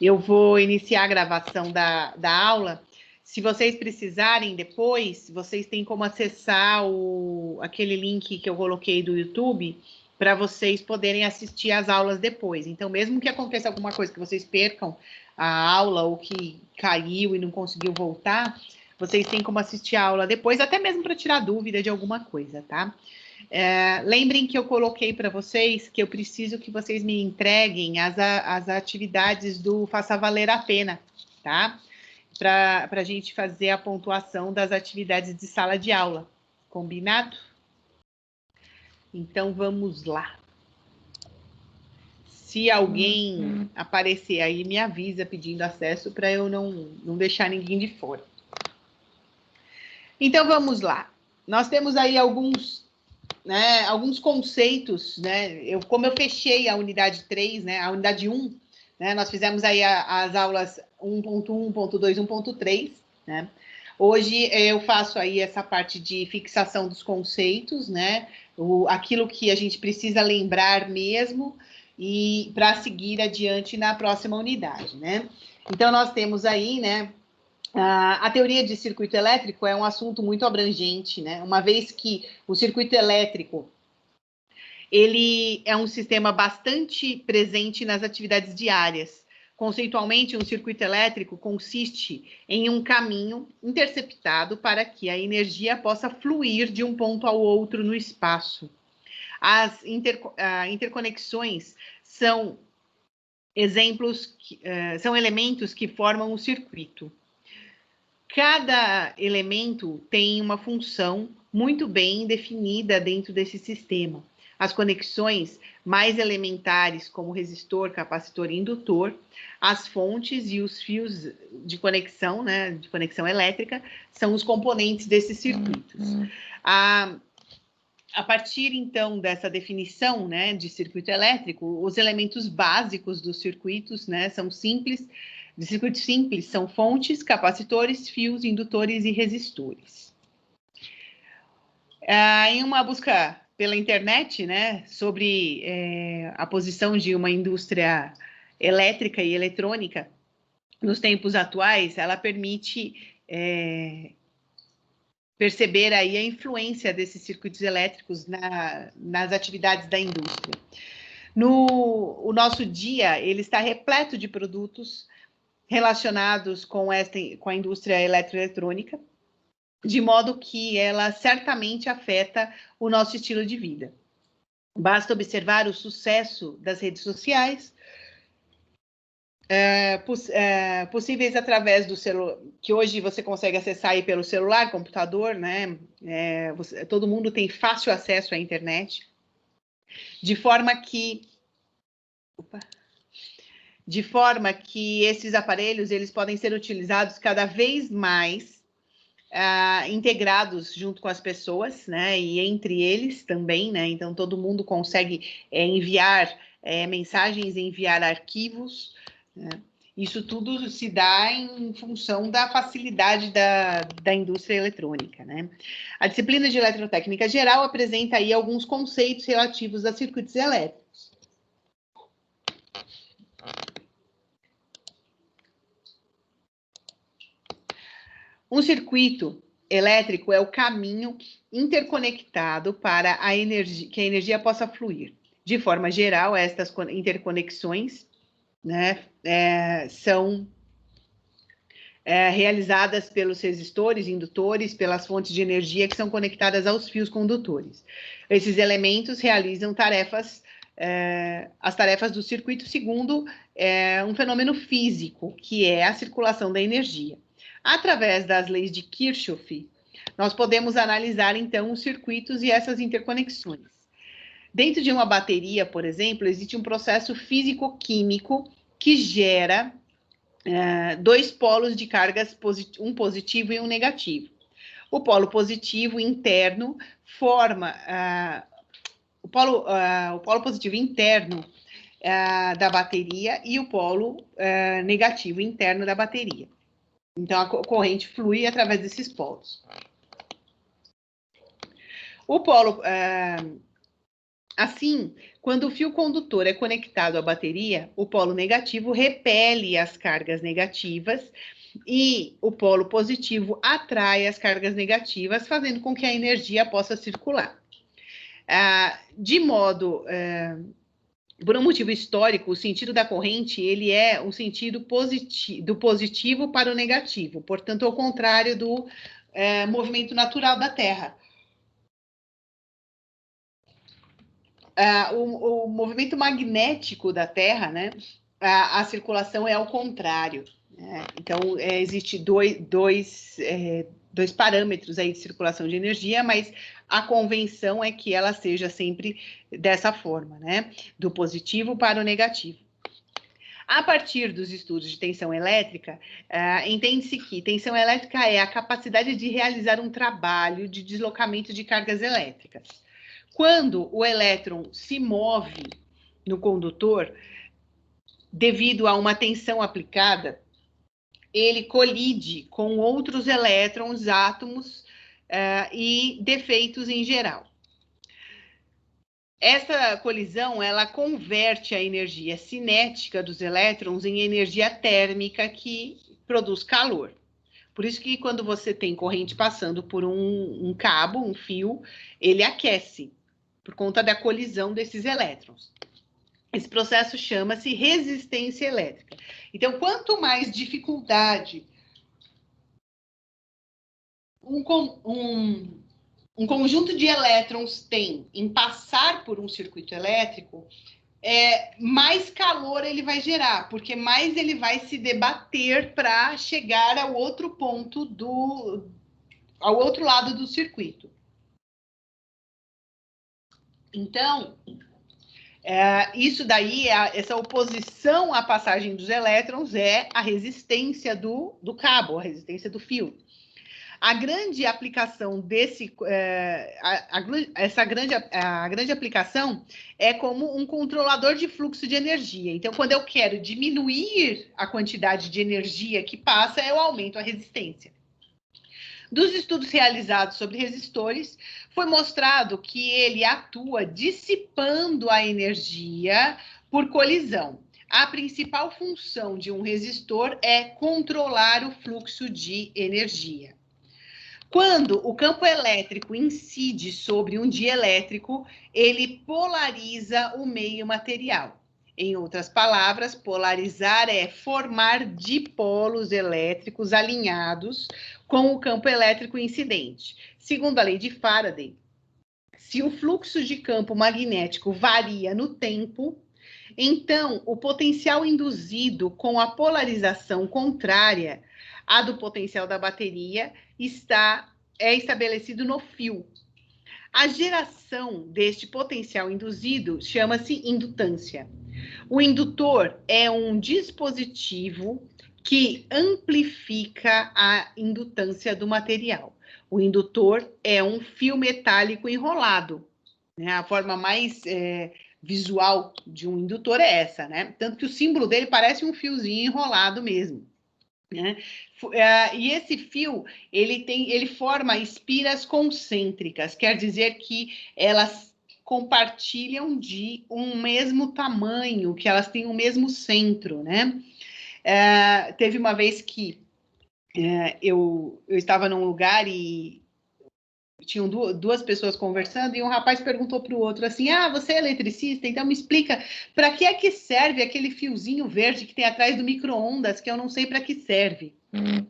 Eu vou iniciar a gravação da aula. Se vocês precisarem depois, vocês têm como acessar aquele link que eu coloquei do YouTube para vocês poderem assistir as aulas depois. Então, mesmo que aconteça alguma coisa que vocês percam a aula ou que caiu e não conseguiu voltar, vocês têm como assistir a aula depois, até mesmo para tirar dúvida de alguma coisa, tá? Lembrem que eu coloquei para vocês que eu preciso que vocês me entreguem as atividades do Faça Valer a Pena, tá? Para a gente fazer a pontuação das atividades de sala de aula. Combinado? Então, vamos lá. Se alguém aparecer aí, me avisa pedindo acesso para eu não deixar ninguém de fora. Então, vamos lá. Nós temos aí alguns conceitos, né? Como eu fechei a unidade 3, né? A unidade 1, né? Nós fizemos aí as aulas 1.1, 1.2, 1.3, né? Hoje eu faço aí essa parte de fixação dos conceitos, né? Aquilo que a gente precisa lembrar mesmo e para seguir adiante na próxima unidade, né? Então, nós temos aí, né? A teoria de circuito elétrico é um assunto muito abrangente, né? Uma vez que o circuito elétrico ele é um sistema bastante presente nas atividades diárias. Conceitualmente, um circuito elétrico consiste em um caminho interceptado para que a energia possa fluir de um ponto ao outro no espaço. As interconexões são são elementos que formam o circuito. Cada elemento tem uma função muito bem definida dentro desse sistema. As conexões mais elementares, como resistor, capacitor e indutor, as fontes e os fios de conexão, né, de conexão elétrica, são os componentes desses circuitos. A partir, então, dessa definição, né, de circuito elétrico, os elementos básicos dos circuitos, né, são simples. De circuitos simples são fontes, capacitores, fios, indutores e resistores. Em uma busca pela internet, né, sobre a posição de uma indústria elétrica e eletrônica nos tempos atuais, ela permite perceber aí a influência desses circuitos elétricos nas atividades da indústria. O nosso dia, ele está repleto de produtos relacionados com a indústria eletroeletrônica, de modo que ela certamente afeta o nosso estilo de vida. Basta observar o sucesso das redes sociais, possíveis através do celular, que hoje você consegue acessar aí pelo celular, computador, né? Todo mundo tem fácil acesso à internet, de forma que esses aparelhos eles podem ser utilizados cada vez mais integrados junto com as pessoas, né? E entre eles também, né? Então todo mundo consegue enviar mensagens, enviar arquivos, né? Isso tudo se dá em função da facilidade da indústria eletrônica, né? A disciplina de eletrotécnica geral apresenta aí alguns conceitos relativos a circuitos elétricos. Um circuito elétrico é o caminho interconectado para que a energia possa fluir. De forma geral, estas interconexões, né, são realizadas pelos resistores, indutores, pelas fontes de energia que são conectadas aos fios condutores. Esses elementos realizam as tarefas do circuito segundo um fenômeno físico, que é a circulação da energia. Através das leis de Kirchhoff, nós podemos analisar, então, os circuitos e essas interconexões. Dentro de uma bateria, por exemplo, existe um processo físico-químico que gera dois polos de cargas, um positivo e um negativo. O polo positivo interno forma... o polo positivo interno da bateria e o polo negativo interno da bateria. Então, a corrente flui através desses polos. O polo Assim, quando o fio condutor é conectado à bateria, o polo negativo repele as cargas negativas e o polo positivo atrai as cargas negativas, fazendo com que a energia possa circular. Por um motivo histórico, o sentido da corrente ele é o sentido do positivo para o negativo, portanto, ao contrário do movimento natural da Terra. O movimento magnético da Terra, né? A circulação é ao contrário. Né? Então, existe dois parâmetros aí de circulação de energia, mas a convenção é que ela seja sempre dessa forma, né? Do positivo para o negativo. A partir dos estudos de tensão elétrica, entende-se que tensão elétrica é a capacidade de realizar um trabalho de deslocamento de cargas elétricas. Quando o elétron se move no condutor, devido a uma tensão aplicada, ele colide com outros elétrons, átomos e defeitos em geral. Essa colisão, ela converte a energia cinética dos elétrons em energia térmica que produz calor. Por isso que quando você tem corrente passando por um cabo, um fio, ele aquece, por conta da colisão desses elétrons. Esse processo chama-se resistência elétrica. Então, quanto mais dificuldade um conjunto de elétrons tem em passar por um circuito elétrico, mais calor ele vai gerar, porque mais ele vai se debater para chegar ao outro ponto ao outro lado do circuito. Então, isso daí, essa oposição à passagem dos elétrons é a resistência do cabo, a resistência do fio. A grande aplicação a grande aplicação é como um controlador de fluxo de energia. Então, quando eu quero diminuir a quantidade de energia que passa, eu aumento a resistência. Dos estudos realizados sobre resistores, foi mostrado que ele atua dissipando a energia por colisão. A principal função de um resistor é controlar o fluxo de energia. Quando o campo elétrico incide sobre um dielétrico, ele polariza o meio material. Em outras palavras, polarizar é formar dipolos elétricos alinhados com o campo elétrico incidente. Segundo a lei de Faraday, se o fluxo de campo magnético varia no tempo, então o potencial induzido com a polarização contrária à do potencial da bateria é estabelecido no fio. A geração deste potencial induzido chama-se indutância. O indutor é um dispositivo que amplifica a indutância do material. O indutor é um fio metálico enrolado. Né? A forma mais visual de um indutor é essa, né? Tanto que o símbolo dele parece um fiozinho enrolado mesmo. Né? E esse fio, ele forma espiras concêntricas, quer dizer que elas compartilham de um mesmo tamanho, que elas têm o mesmo centro, né? Teve uma vez que eu estava num lugar e tinham duas pessoas conversando e um rapaz perguntou para o outro assim, você é eletricista? Então me explica para que é que serve aquele fiozinho verde que tem atrás do micro-ondas, que eu não sei para que serve.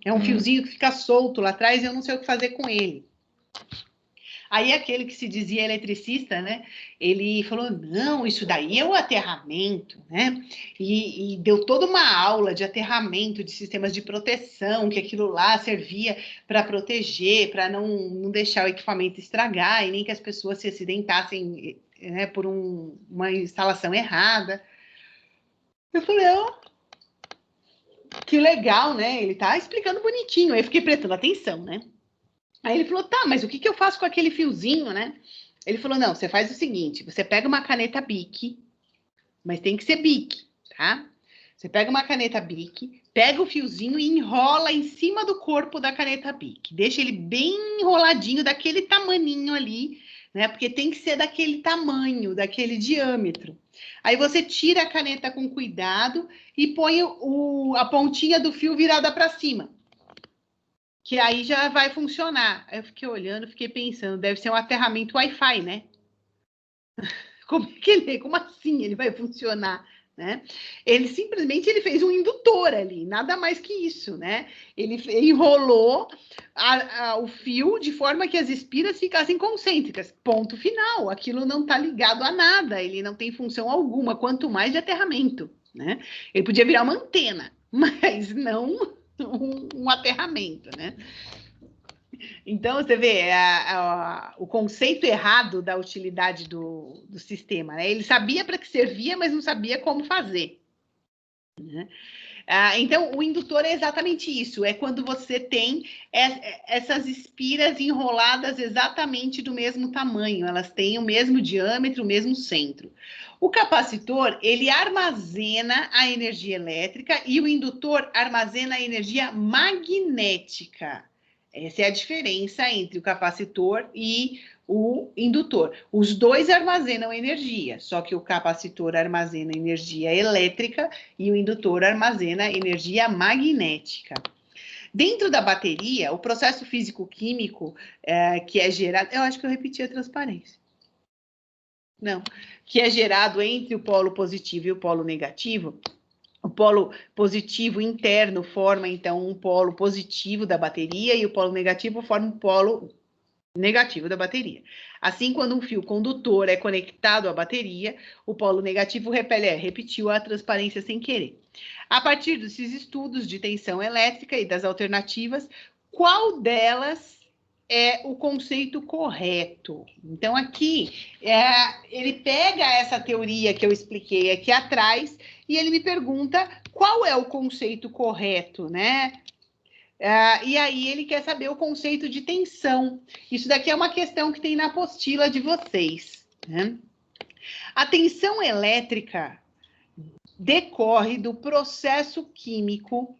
É um fiozinho que fica solto lá atrás e eu não sei o que fazer com ele. Aí aquele que se dizia eletricista, né, ele falou, não, isso daí é o aterramento, né, e deu toda uma aula de aterramento, de sistemas de proteção, que aquilo lá servia para proteger, para não deixar o equipamento estragar, e nem que as pessoas se acidentassem, né, por uma instalação errada. Eu falei, que legal, né, ele tá explicando bonitinho, aí eu fiquei prestando atenção, né. Aí ele falou, tá, mas o que eu faço com aquele fiozinho, né? Ele falou, não, você faz o seguinte, você pega uma caneta Bic, mas tem que ser Bic, tá? Você pega uma caneta Bic, pega o fiozinho e enrola em cima do corpo da caneta Bic. Deixa ele bem enroladinho, daquele tamaninho ali, né? Porque tem que ser daquele tamanho, daquele diâmetro. Aí você tira a caneta com cuidado e põe a pontinha do fio virada para cima, que aí já vai funcionar. Aí eu fiquei olhando, fiquei pensando, deve ser um aterramento Wi-Fi, né? Como assim ele vai funcionar? Né? Ele simplesmente fez um indutor ali, nada mais que isso, né? Ele enrolou o fio de forma que as espiras ficassem concêntricas. Ponto final. Aquilo não está ligado a nada, ele não tem função alguma, quanto mais de aterramento, né? Ele podia virar uma antena, mas não um aterramento, né? Então, você vê o conceito errado da utilidade do sistema, né? Ele sabia para que servia, mas não sabia como fazer, né? Então, o indutor é exatamente isso, é quando você tem essas espiras enroladas exatamente do mesmo tamanho, elas têm o mesmo diâmetro, o mesmo centro. O capacitor, ele armazena a energia elétrica e o indutor armazena a energia magnética. Essa é a diferença entre o capacitor e o indutor. Os dois armazenam energia, só que o capacitor armazena energia elétrica e o indutor armazena energia magnética. Dentro da bateria, o processo físico-químico que é gerado... Eu acho que eu repeti a transparência. Não. Que é gerado entre o polo positivo e o polo negativo. O polo positivo interno forma, então, um polo positivo da bateria e o polo negativo forma um polo negativo da bateria. Assim, quando um fio condutor é conectado à bateria, o polo negativo repele, repetiu a transparência sem querer. A partir desses estudos de tensão elétrica e das alternativas, qual delas é o conceito correto? Então, aqui, ele pega essa teoria que eu expliquei aqui atrás e ele me pergunta qual é o conceito correto, né? E aí ele quer saber o conceito de tensão. Isso daqui é uma questão que tem na apostila de vocês, né? A tensão elétrica decorre do processo químico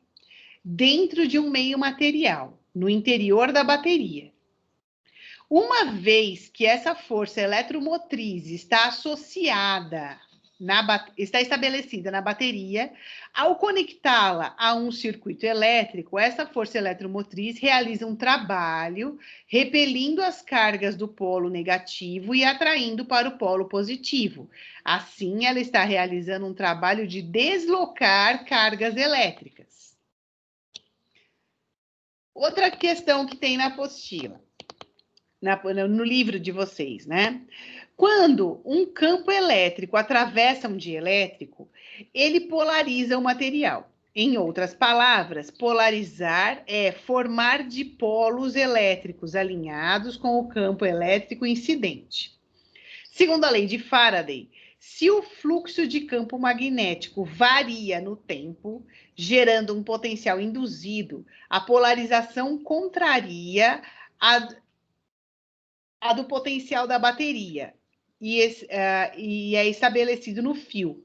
dentro de um meio material, no interior da bateria. Uma vez que essa força eletromotriz está associada, está estabelecida na bateria, ao conectá-la a um circuito elétrico, essa força eletromotriz realiza um trabalho repelindo as cargas do polo negativo e atraindo para o polo positivo. Assim, ela está realizando um trabalho de deslocar cargas elétricas. Outra questão que tem na apostila. No livro de vocês, né? Quando um campo elétrico atravessa um dielétrico, ele polariza o material. Em outras palavras, polarizar é formar dipolos elétricos alinhados com o campo elétrico incidente. Segundo a lei de Faraday, se o fluxo de campo magnético varia no tempo, gerando um potencial induzido, a polarização contraria a do potencial da bateria e é estabelecido no fio.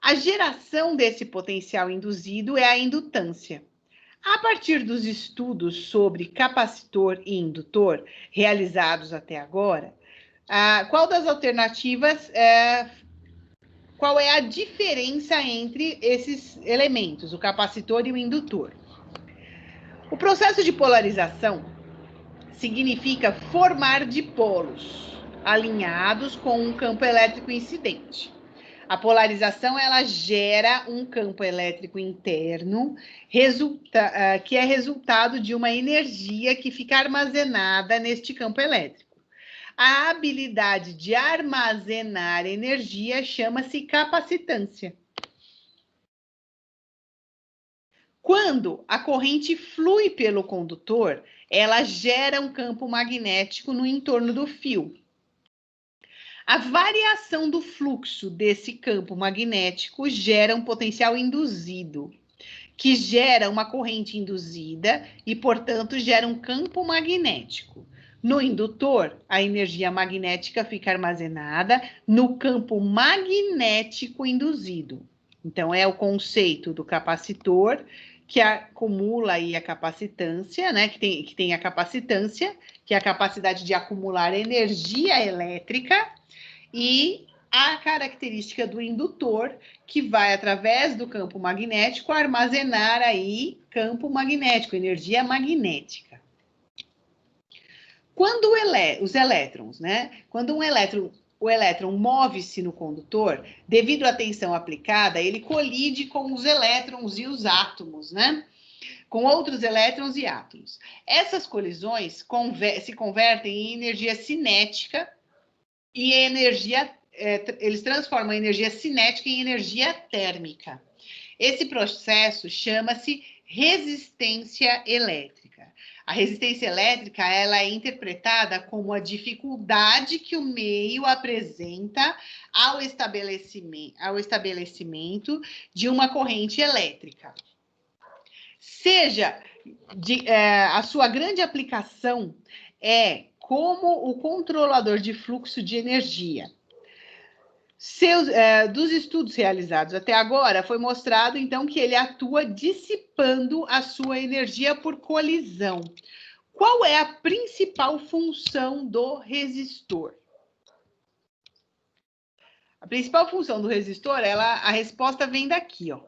A geração desse potencial induzido é a indutância. A partir dos estudos sobre capacitor e indutor realizados até agora, qual das alternativas qual é a diferença entre esses elementos, o capacitor e o indutor? O processo de polarização significa formar dipolos alinhados com um campo elétrico incidente. A polarização, ela gera um campo elétrico interno, que é resultado de uma energia que fica armazenada neste campo elétrico. A habilidade de armazenar energia chama-se capacitância. Quando a corrente flui pelo condutor, ela gera um campo magnético no entorno do fio. A variação do fluxo desse campo magnético gera um potencial induzido, que gera uma corrente induzida e, portanto, gera um campo magnético. No indutor, a energia magnética fica armazenada no campo magnético induzido. Então, é o conceito do capacitor que acumula aí a capacitância, né? Que tem a capacitância, que é a capacidade de acumular energia elétrica, e a característica do indutor, que vai, através do campo magnético, armazenar aí campo magnético, energia magnética. Quando os elétrons, né? Quando o elétron move-se no condutor, devido à tensão aplicada, ele colide com os elétrons e os átomos, né? Com outros elétrons e átomos. Essas colisões se convertem em energia cinética e eles transformam a energia cinética em energia térmica. Esse processo chama-se resistência elétrica. A resistência elétrica, ela é interpretada como a dificuldade que o meio apresenta ao estabelecimento de uma corrente elétrica. A sua grande aplicação é como o controlador de fluxo de energia. Dos estudos realizados até agora, foi mostrado, então, que ele atua dissipando a sua energia por colisão. Qual é a principal função do resistor? A principal função do resistor, a resposta vem daqui, ó.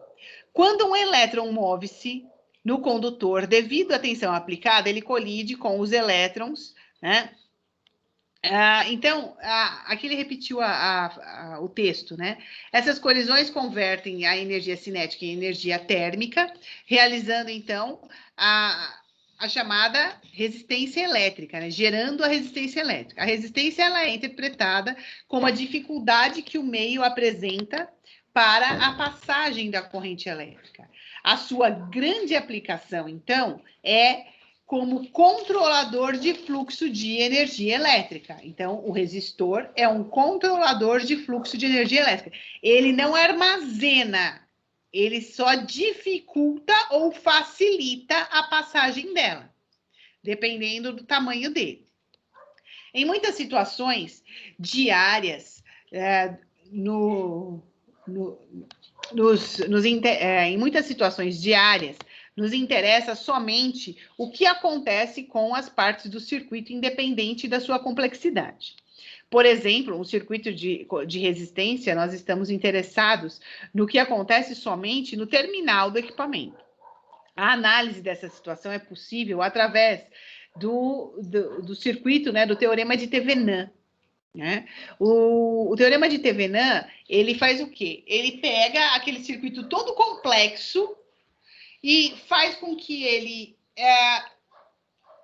Quando um elétron move-se no condutor, devido à tensão aplicada, ele colide com os elétrons, né? Então, aqui ele repetiu o texto, né? Essas colisões convertem a energia cinética em energia térmica, realizando, então, a chamada resistência elétrica, né? Gerando a resistência elétrica. A resistência, ela é interpretada como a dificuldade que o meio apresenta para a passagem da corrente elétrica. A sua grande aplicação, então, é como controlador de fluxo de energia elétrica. Então, o resistor é um controlador de fluxo de energia elétrica. Ele não armazena, ele só dificulta ou facilita a passagem dela, dependendo do tamanho dele. Em muitas situações diárias, em muitas situações diárias, nos interessa somente o que acontece com as partes do circuito, independente da sua complexidade. Por exemplo, um circuito de resistência, nós estamos interessados no que acontece somente no terminal do equipamento. A análise dessa situação é possível através do circuito, né, do teorema de Thevenin. Né? O teorema de Thevenin, ele faz o quê? Ele pega aquele circuito todo complexo e faz com que ele,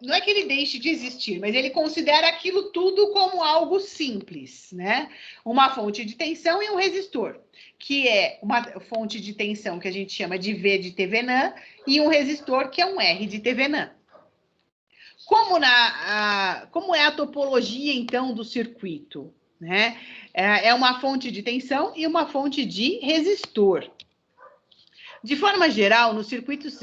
não é que ele deixe de existir, mas ele considera aquilo tudo como algo simples, né? Uma fonte de tensão e um resistor, que é uma fonte de tensão que a gente chama de V de Thevenin e um resistor que é um R de Thevenin. Como é a topologia, então, do circuito? Né? É uma fonte de tensão e uma fonte de resistor. De forma geral, nos circuitos,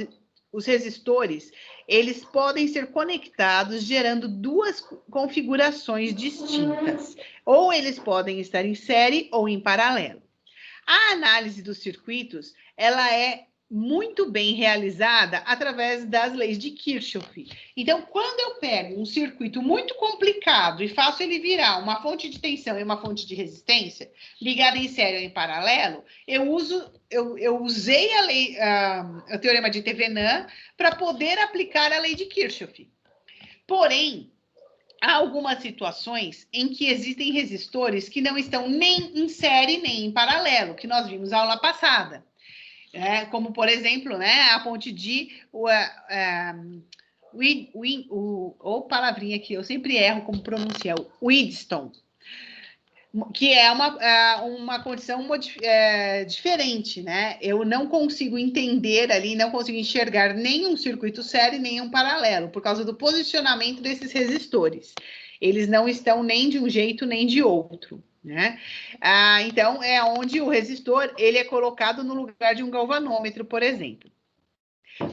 os resistores, eles podem ser conectados gerando duas configurações distintas. Ou eles podem estar em série ou em paralelo. A análise dos circuitos, ela é muito bem realizada através das leis de Kirchhoff. Então, quando eu pego um circuito muito complicado e faço ele virar uma fonte de tensão e uma fonte de resistência, ligada em série ou em paralelo, eu usei o teorema de Thevenin para poder aplicar a lei de Kirchhoff. Porém, há algumas situações em que existem resistores que não estão nem em série nem em paralelo, que nós vimos na aula passada. Como, por exemplo, né, a ponte de... palavrinha que eu sempre erro como pronunciar, Wheatstone, que é uma condição diferente, né? Eu não consigo entender ali, não consigo enxergar nem um circuito série, nem um paralelo, por causa do posicionamento desses resistores. Eles não estão nem de um jeito, nem de outro. Né? Então, é onde o resistor ele é colocado no lugar de um galvanômetro, por exemplo.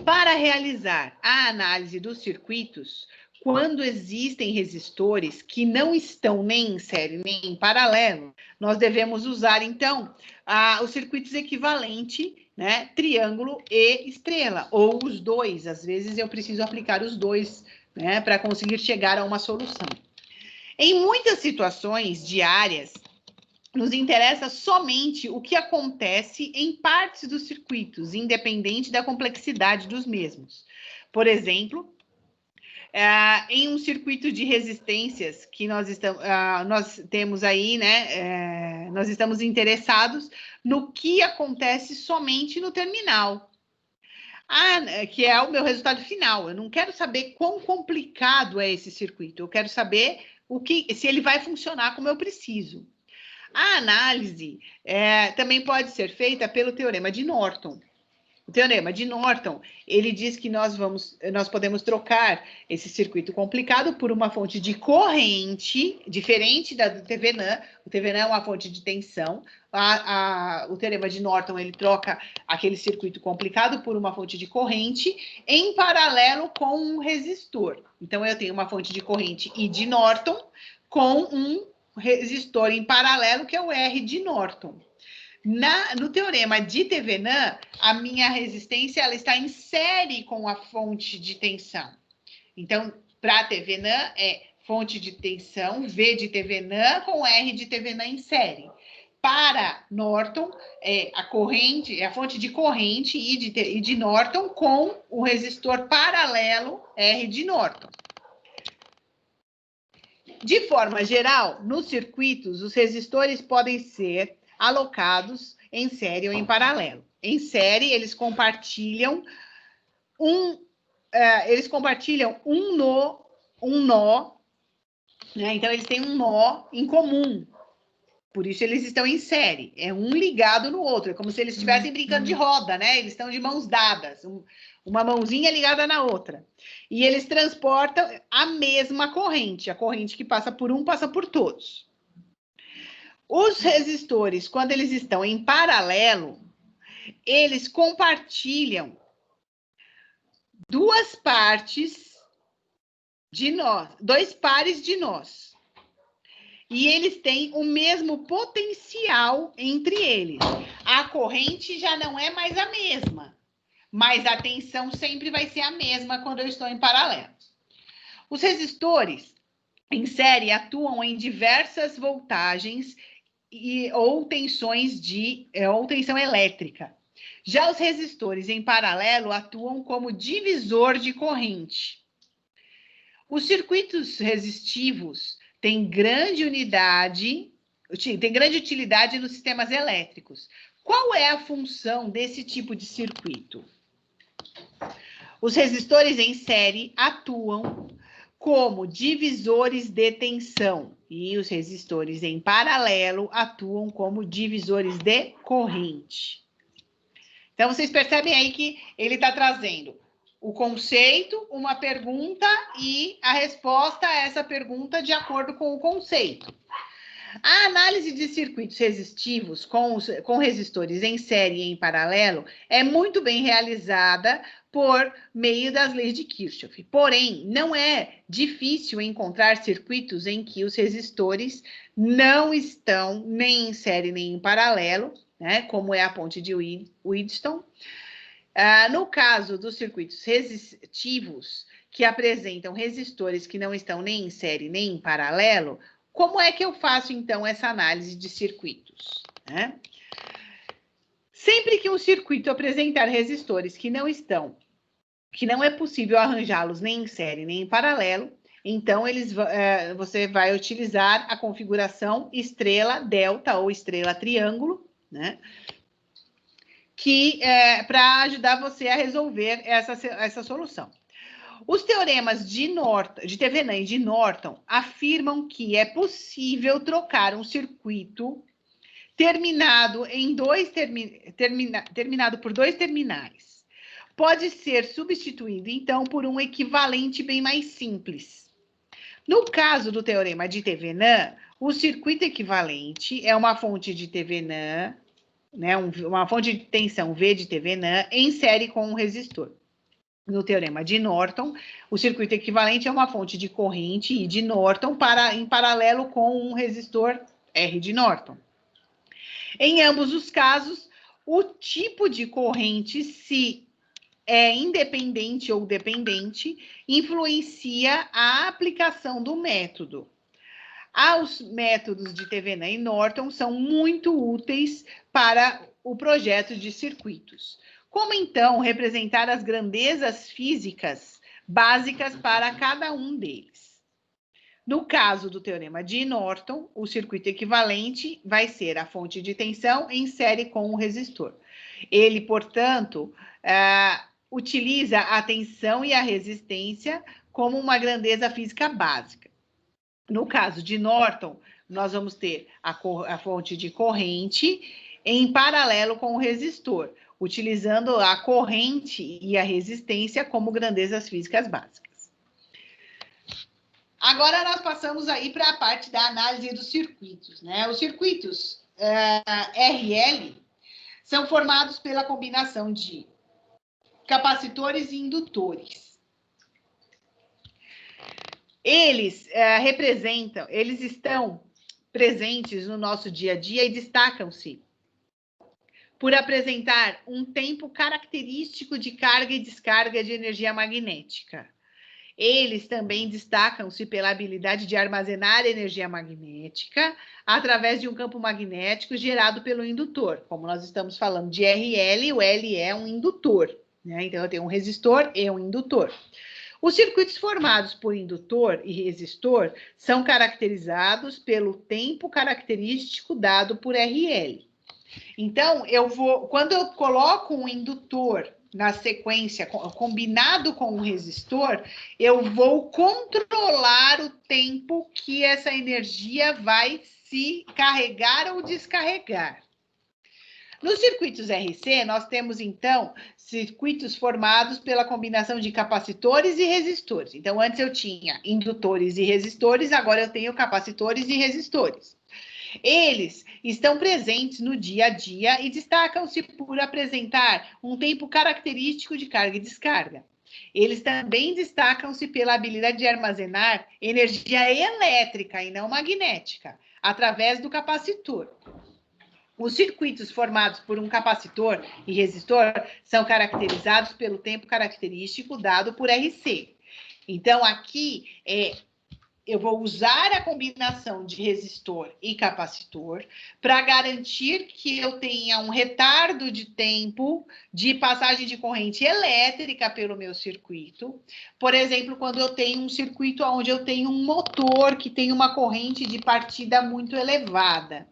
Para realizar a análise dos circuitos, quando existem resistores que não estão nem em série nem em paralelo, nós devemos usar, então, os circuitos equivalentes, né, triângulo e estrela, ou os dois. Às vezes eu preciso aplicar os dois, né, para conseguir chegar a uma solução. Em muitas situações diárias, nos interessa somente o que acontece em partes dos circuitos, independente da complexidade dos mesmos. Por exemplo, em um circuito de resistências que nós temos aí, né? Nós estamos interessados no que acontece somente no terminal, que é o meu resultado final. Eu não quero saber quão complicado é esse circuito, eu quero saber se ele vai funcionar como eu preciso. A análise também pode ser feita pelo teorema de Norton. O teorema de Norton, ele diz que nós podemos trocar esse circuito complicado por uma fonte de corrente, diferente da do TVNAN. O TVNAN é uma fonte de tensão. O teorema de Norton, ele troca aquele circuito complicado por uma fonte de corrente em paralelo com um resistor. Então, eu tenho uma fonte de corrente I de Norton com um resistor em paralelo, que é o R de Norton. No teorema de TVNAN, a minha resistência ela está em série com a fonte de tensão. Então, para TVNAN, é fonte de tensão, V de TVNAN com R de TVNAN em série. Para Norton, é a fonte de corrente I de Norton com o resistor paralelo R de Norton. De forma geral, nos circuitos, os resistores podem ser alocados em série ou em paralelo. Em série, eles compartilham um nó, né? Então, eles têm um nó em comum. Por isso, eles estão em série. É um ligado no outro. É como se eles estivessem brincando de roda, né? Eles estão de mãos dadas. Uma mãozinha ligada na outra. E eles transportam a mesma corrente. A corrente que passa por um, passa por todos. Os resistores, quando eles estão em paralelo, eles compartilham dois pares de nós. E eles têm o mesmo potencial entre eles. A corrente já não é mais a mesma, mas a tensão sempre vai ser a mesma quando eu estou em paralelo. Os resistores em série atuam em diversas voltagens ou tensão elétrica. Já os resistores em paralelo atuam como divisor de corrente. Os circuitos resistivos têm grande utilidade nos sistemas elétricos. Qual é a função desse tipo de circuito? Os resistores em série atuam como divisores de tensão e os resistores em paralelo atuam como divisores de corrente. Então, vocês percebem aí que ele está trazendo o conceito, uma pergunta e a resposta a essa pergunta de acordo com o conceito. A análise de circuitos resistivos com resistores em série e em paralelo é muito bem realizada por meio das leis de Kirchhoff. Porém, não é difícil encontrar circuitos em que os resistores não estão nem em série nem em paralelo, né, como é a ponte de Wheatstone. No caso dos circuitos resistivos, que apresentam resistores que não estão nem em série nem em paralelo, como é que eu faço, então, essa análise de circuitos? Né? Sempre que um circuito apresentar resistores que não é possível arranjá-los nem em série nem em paralelo, então você vai utilizar a configuração estrela delta ou estrela triângulo, né? Para ajudar você a resolver essa solução. Os teoremas de TVNAN e de Norton afirmam que é possível trocar um circuito terminado por dois terminais. Pode ser substituído, então, por um equivalente bem mais simples. No caso do teorema de TVNAN, o circuito equivalente é uma fonte de TVNAN, né, uma fonte de tensão V de TVNAN em série com um resistor. No teorema de Norton, o circuito equivalente é uma fonte de corrente I de Norton em paralelo com um resistor R de Norton. Em ambos os casos, o tipo de corrente, se é independente ou dependente, influencia a aplicação do método. Os métodos de Thevenin e Norton são muito úteis para o projeto de circuitos. Como, então, representar as grandezas físicas básicas para cada um deles? No caso do teorema de Norton, o circuito equivalente vai ser a fonte de tensão em série com o resistor. Ele, portanto, utiliza a tensão e a resistência como uma grandeza física básica. No caso de Norton, nós vamos ter a fonte de corrente em paralelo com o resistor, utilizando a corrente e a resistência como grandezas físicas básicas. Agora nós passamos aí para a parte da análise dos circuitos, né? Os circuitos RL são formados pela combinação de capacitores e indutores. Eles eles estão presentes no nosso dia a dia e destacam-se por apresentar um tempo característico de carga e descarga de energia magnética. Eles também destacam-se pela habilidade de armazenar energia magnética através de um campo magnético gerado pelo indutor. Como nós estamos falando de RL, o L é um indutor, né? Então, eu tenho um resistor e um indutor. Os circuitos formados por indutor e resistor são caracterizados pelo tempo característico dado por RL. Então, quando eu coloco um indutor na sequência, combinado com um resistor, eu vou controlar o tempo que essa energia vai se carregar ou descarregar. Nos circuitos RC, nós temos, então, circuitos formados pela combinação de capacitores e resistores. Então, antes eu tinha indutores e resistores, agora eu tenho capacitores e resistores. Eles estão presentes no dia a dia e destacam-se por apresentar um tempo característico de carga e descarga. Eles também destacam-se pela habilidade de armazenar energia elétrica e não magnética, através do capacitor. Os circuitos formados por um capacitor e resistor são caracterizados pelo tempo característico dado por RC. Então, aqui eu vou usar a combinação de resistor e capacitor para garantir que eu tenha um retardo de tempo de passagem de corrente elétrica pelo meu circuito. Por exemplo, quando eu tenho um circuito onde eu tenho um motor que tem uma corrente de partida muito elevada.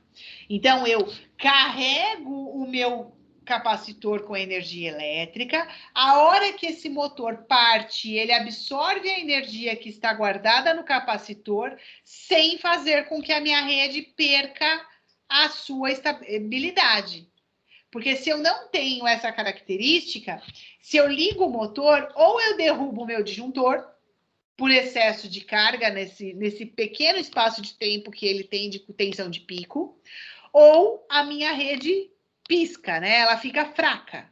Então, eu carrego o meu capacitor com energia elétrica. A hora que esse motor parte, ele absorve a energia que está guardada no capacitor, sem fazer com que a minha rede perca a sua estabilidade. Porque se eu não tenho essa característica, se eu ligo o motor, ou eu derrubo o meu disjuntor, por excesso de carga nesse pequeno espaço de tempo que ele tem de tensão de pico, ou a minha rede pisca, né? Ela fica fraca.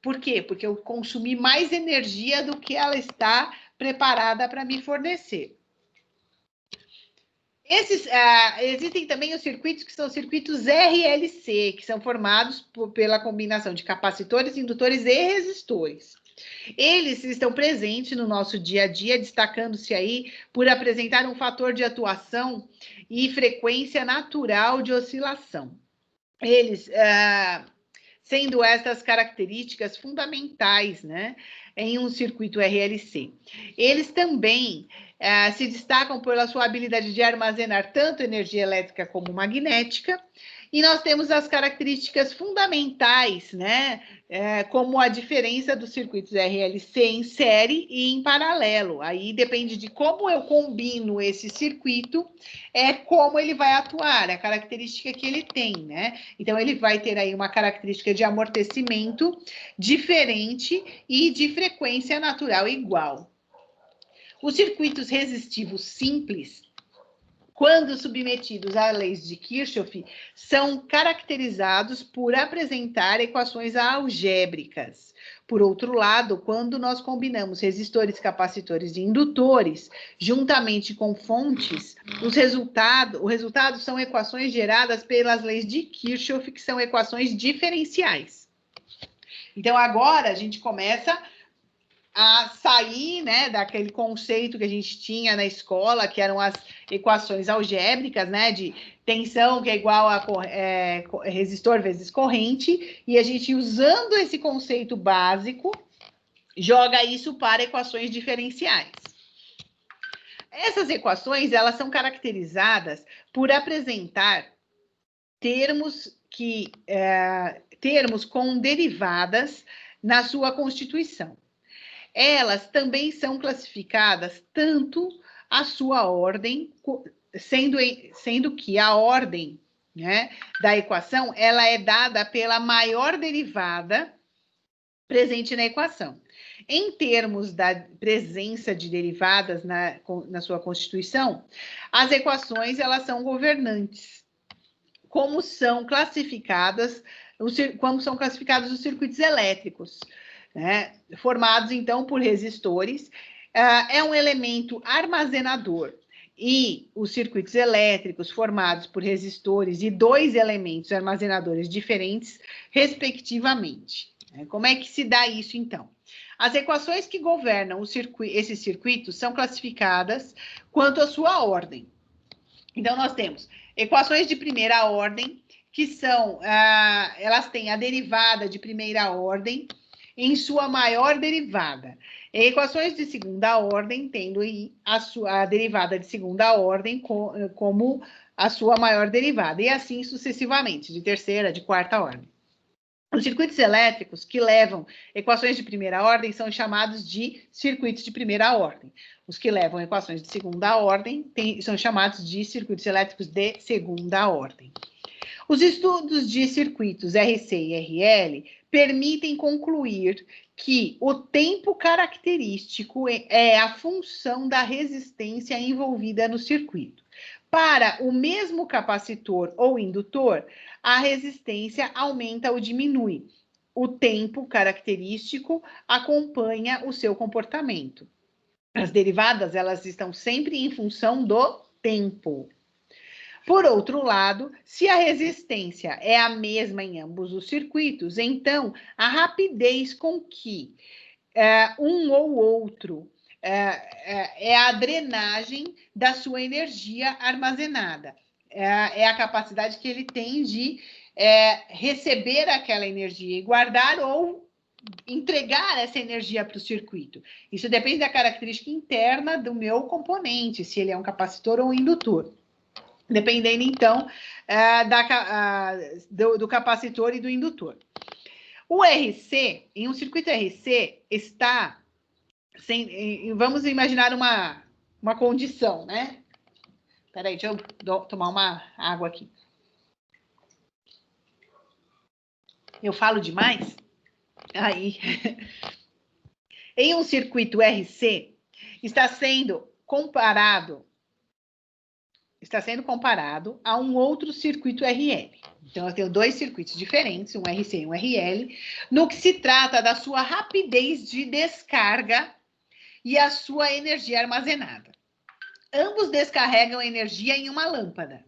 Por quê? Porque eu consumi mais energia do que ela está preparada para me fornecer. Existem também os circuitos que são circuitos RLC, que são formados pela combinação de capacitores, indutores e resistores. Eles estão presentes no nosso dia a dia, destacando-se aí por apresentar um fator de atuação e frequência natural de oscilação. Eles, sendo estas características fundamentais, né, em um circuito RLC. Eles também se destacam pela sua habilidade de armazenar tanto energia elétrica como magnética, e nós temos as características fundamentais, né, como a diferença dos circuitos RLC em série e em paralelo. Aí depende de como eu combino esse circuito, como ele vai atuar, a característica que ele tem, né? Então, ele vai ter aí uma característica de amortecimento diferente e de frequência natural igual. Os circuitos resistivos simples quando submetidos a leis de Kirchhoff, são caracterizados por apresentar equações algébricas. Por outro lado, quando nós combinamos resistores, capacitores e indutores, juntamente com fontes, o resultado são equações geradas pelas leis de Kirchhoff, que são equações diferenciais. Então, agora a gente começa a sair, né, daquele conceito que a gente tinha na escola, que eram as equações algébricas, né, de tensão que é igual a resistor vezes corrente, e a gente, usando esse conceito básico, joga isso para equações diferenciais. Essas equações, elas são caracterizadas por apresentar termos com derivadas na sua constituição. Elas também são classificadas tanto a sua ordem, sendo que a ordem, né, da equação, ela é dada pela maior derivada presente na equação. Em termos da presença de derivadas na sua constituição, as equações, elas são governantes. Como são classificados os circuitos elétricos, né, formados, então, por resistores, é um elemento armazenador, e os circuitos elétricos formados por resistores e dois elementos armazenadores diferentes, respectivamente. Como é que se dá isso, então? As equações que governam esses circuitos são classificadas quanto à sua ordem. Então, nós temos equações de primeira ordem, que são, elas têm a derivada de primeira ordem em sua maior derivada. Equações de segunda ordem, tendo a derivada de segunda ordem como a sua maior derivada, e assim sucessivamente, de terceira, de quarta ordem. Os circuitos elétricos que levam equações de primeira ordem são chamados de circuitos de primeira ordem. Os que levam equações de segunda ordem são chamados de circuitos elétricos de segunda ordem. Os estudos de circuitos RC e RL permitem concluir que o tempo característico é a função da resistência envolvida no circuito. Para o mesmo capacitor ou indutor, a resistência aumenta ou diminui. O tempo característico acompanha o seu comportamento. As derivadas, elas estão sempre em função do tempo. Por outro lado, se a resistência é a mesma em ambos os circuitos, então a rapidez com que um ou outro é a drenagem da sua energia armazenada. É a capacidade que ele tem de receber aquela energia e guardar ou entregar essa energia para o circuito. Isso depende da característica interna do meu componente, se ele é um capacitor ou um indutor. Dependendo, então, do capacitor e do indutor. O RC, em um circuito RC, está... vamos imaginar uma condição, né? Espera aí, deixa eu tomar uma água aqui. Eu falo demais? Aí. Em um circuito RC, está sendo comparado a um outro circuito RL. Então, eu tenho dois circuitos diferentes, um RC e um RL, no que se trata da sua rapidez de descarga e a sua energia armazenada. Ambos descarregam energia em uma lâmpada.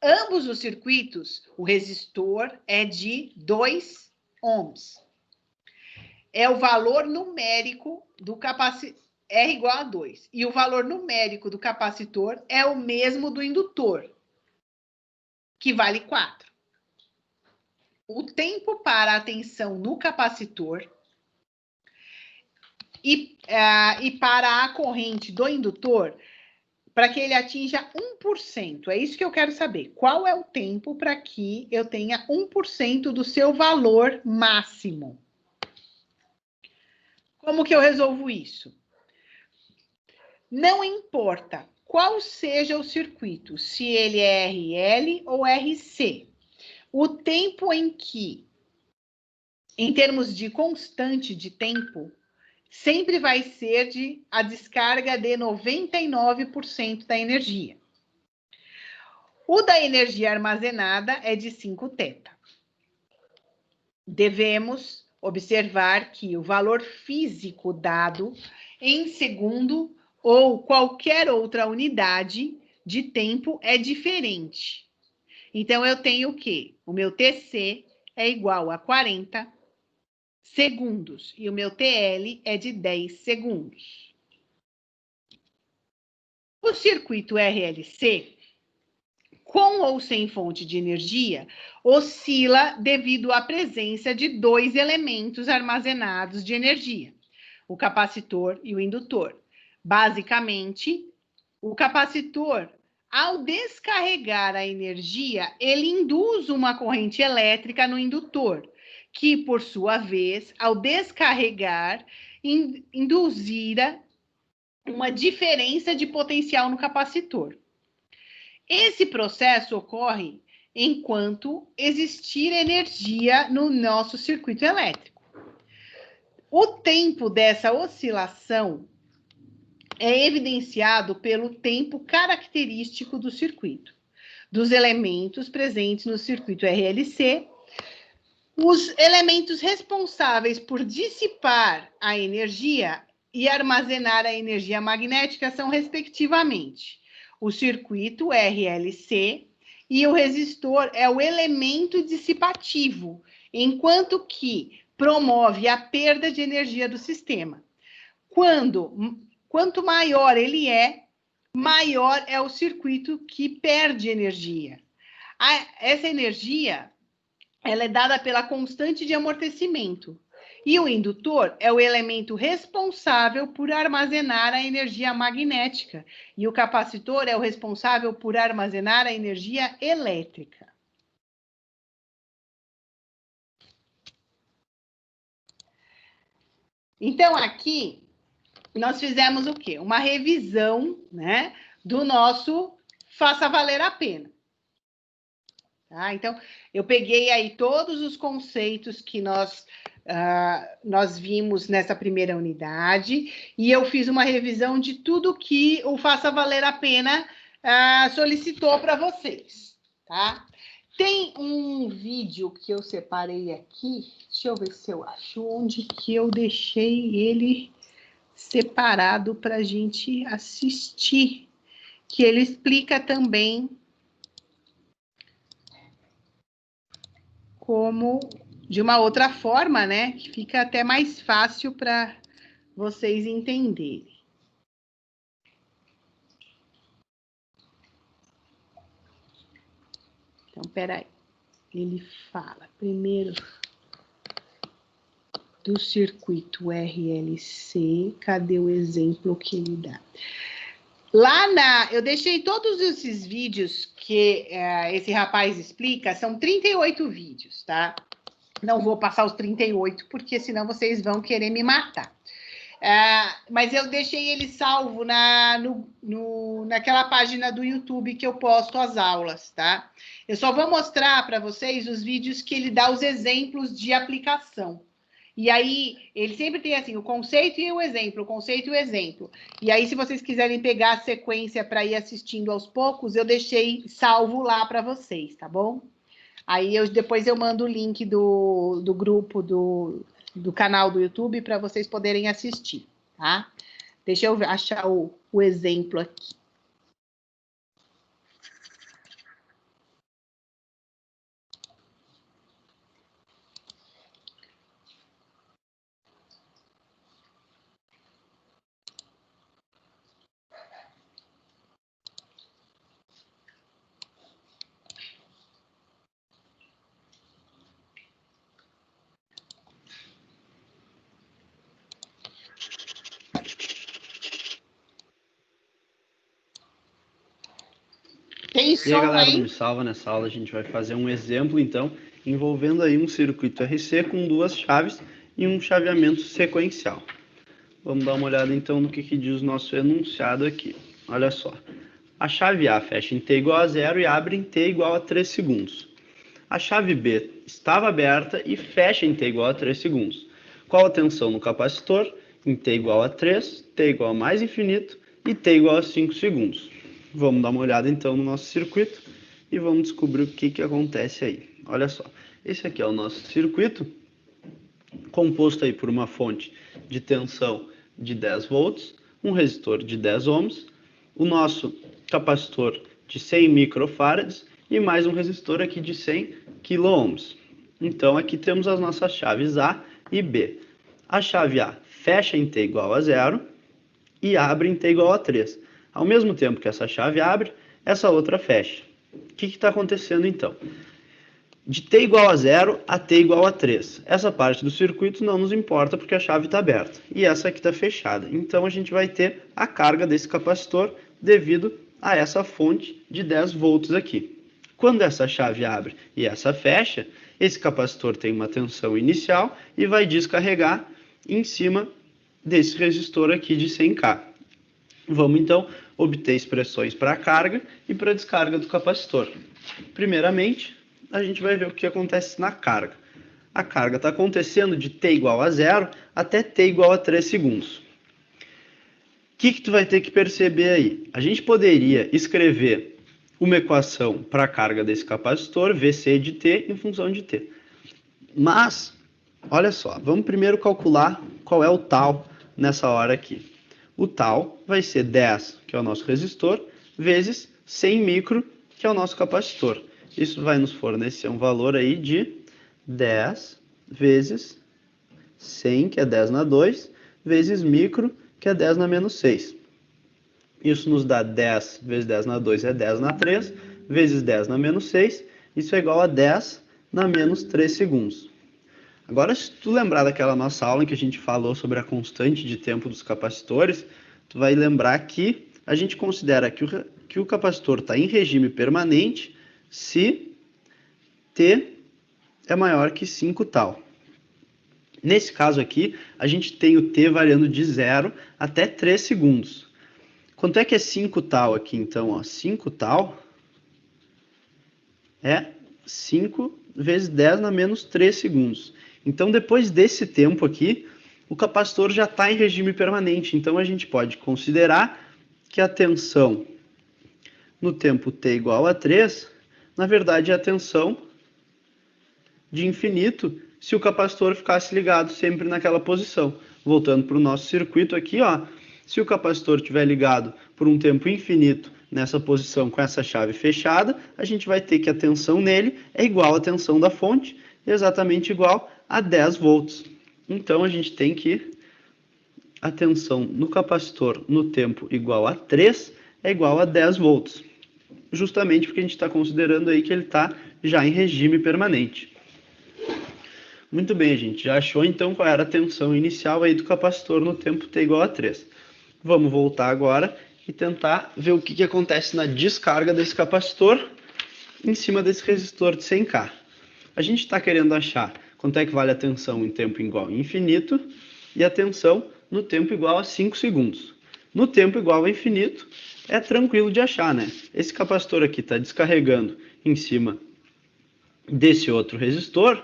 Ambos os circuitos, o resistor é de 2 ohms. É o valor numérico do capacitor. R igual a 2. E o valor numérico do capacitor é o mesmo do indutor, que vale 4. O tempo para a tensão no capacitor e para a corrente do indutor, para que ele atinja 1%. É isso que eu quero saber. Qual é o tempo para que eu tenha 1% do seu valor máximo? Como que eu resolvo isso? Não importa qual seja o circuito, se ele é RL ou RC, o tempo em que, em termos de constante de tempo, sempre vai ser a descarga de 99% da energia. O da energia armazenada é de 5 θ. Devemos observar que o valor físico dado em segundo ou qualquer outra unidade de tempo é diferente. Então, eu tenho o quê? O meu TC é igual a 40 segundos e o meu TL é de 10 segundos. O circuito RLC, com ou sem fonte de energia, oscila devido à presença de 2 elementos armazenados de energia, o capacitor e o indutor. Basicamente, o capacitor, ao descarregar a energia, ele induz uma corrente elétrica no indutor, que, por sua vez, ao descarregar, induzira uma diferença de potencial no capacitor. Esse processo ocorre enquanto existir energia no nosso circuito elétrico. O tempo dessa oscilação é evidenciado pelo tempo característico do circuito, dos elementos presentes no circuito RLC. Os elementos responsáveis por dissipar a energia e armazenar a energia magnética são, respectivamente, o circuito RLC e o resistor é o elemento dissipativo, enquanto que promove a perda de energia do sistema. Quanto maior ele é, maior é o circuito que perde energia. Essa energia ela é dada pela constante de amortecimento. E o indutor é o elemento responsável por armazenar a energia magnética. E o capacitor é o responsável por armazenar a energia elétrica. Então, aqui, nós fizemos o quê? Uma revisão, né, do nosso Faça Valer a Pena. Tá? Então, eu peguei aí todos os conceitos que nós vimos nessa primeira unidade e eu fiz uma revisão de tudo que o Faça Valer a Pena solicitou para vocês, tá? Tem um vídeo que eu separei aqui, deixa eu ver se eu acho onde que eu deixei ele separado para a gente assistir, que ele explica também como de uma outra forma, né? Que fica até mais fácil para vocês entenderem. Então, peraí. Ele fala primeiro do circuito RLC. Cadê o exemplo que ele dá? Eu deixei todos esses vídeos que esse rapaz explica, são 38 vídeos, tá? Não vou passar os 38, porque senão vocês vão querer me matar. Mas eu deixei ele salvo naquela página do YouTube que eu posto as aulas, tá? Eu só vou mostrar para vocês os vídeos que ele dá os exemplos de aplicação. E aí, ele sempre tem assim, o conceito e o exemplo, o conceito e o exemplo. E aí, se vocês quiserem pegar a sequência para ir assistindo aos poucos, eu deixei salvo lá para vocês, tá bom? Aí, depois eu mando o link do grupo do canal do YouTube para vocês poderem assistir, tá? Deixa eu achar o exemplo aqui. Tem som, e aí, galera, hein? me salva. Nessa aula a gente vai fazer um exemplo, então, envolvendo aí um circuito RC com 2 chaves e um chaveamento sequencial. Vamos dar uma olhada, então, no que diz o nosso enunciado aqui. Olha só. A chave A fecha em t igual a 0 e abre em t igual a 3 segundos. A chave B estava aberta e fecha em t igual a 3 segundos. Qual a tensão no capacitor em t igual a 3, t igual a mais infinito e t igual a 5 segundos. Vamos dar uma olhada então no nosso circuito e vamos descobrir o que acontece aí. Olha só, esse aqui é o nosso circuito, composto aí por uma fonte de tensão de 10 volts, um resistor de 10 ohms, o nosso capacitor de 100 microfarads e mais um resistor aqui de 100 quiloohms. Então aqui temos as nossas chaves A e B. A chave A fecha em t igual a 0 e abre em t igual a 3. Ao mesmo tempo que essa chave abre, essa outra fecha. O que está acontecendo então? De t igual a 0 a t igual a 3. Essa parte do circuito não nos importa porque a chave está aberta. E essa aqui está fechada. Então a gente vai ter a carga desse capacitor devido a essa fonte de 10 volts aqui. Quando essa chave abre e essa fecha, esse capacitor tem uma tensão inicial e vai descarregar em cima desse resistor aqui de 100K. Vamos então obter expressões para a carga e para a descarga do capacitor. Primeiramente, a gente vai ver o que acontece na carga. A carga está acontecendo de t igual a 0 até t igual a 3 segundos. O que tu vai ter que perceber aí? A gente poderia escrever uma equação para a carga desse capacitor, Vc de t, em função de t. Mas, olha só, vamos primeiro calcular qual é o tal nessa hora aqui. O tal vai ser 10, que é o nosso resistor, vezes 100 micro, que é o nosso capacitor. Isso vai nos fornecer um valor aí de 10 vezes 100, que é 10 na 2, vezes micro, que é 10 na menos 6. Isso nos dá 10 vezes 10 na 2 é 10 na 3, vezes 10 na menos 6. Isso é igual a 10 na menos 3 segundos. Agora, se tu lembrar daquela nossa aula em que a gente falou sobre a constante de tempo dos capacitores, tu vai lembrar que a gente considera que o capacitor está em regime permanente se t é maior que 5 tal. Nesse caso aqui, a gente tem o t variando de 0 até 3 segundos. Quanto é que é 5 tal aqui, então? Ó, 5 tal é 5 vezes 10 na menos 3 segundos. Então, depois desse tempo aqui, o capacitor já está em regime permanente. Então, a gente pode considerar que a tensão no tempo t igual a 3, na verdade, é a tensão de infinito se o capacitor ficasse ligado sempre naquela posição. Voltando para o nosso circuito aqui, ó, se o capacitor estiver ligado por um tempo infinito nessa posição com essa chave fechada, a gente vai ter que a tensão nele é igual à tensão da fonte, exatamente igual a 10 volts. Então, a gente tem que a tensão no capacitor no tempo igual a 3 é igual a 10 volts. Justamente porque a gente está considerando aí que ele está já em regime permanente. Muito bem, a gente já achou então qual era a tensão inicial aí do capacitor no tempo t igual a 3. Vamos voltar agora e tentar ver o que acontece na descarga desse capacitor em cima desse resistor de 100K. A gente está querendo achar quanto é que vale a tensão em tempo igual a infinito e a tensão no tempo igual a 5 segundos. No tempo igual a infinito é tranquilo de achar, né? Esse capacitor aqui está descarregando em cima desse outro resistor.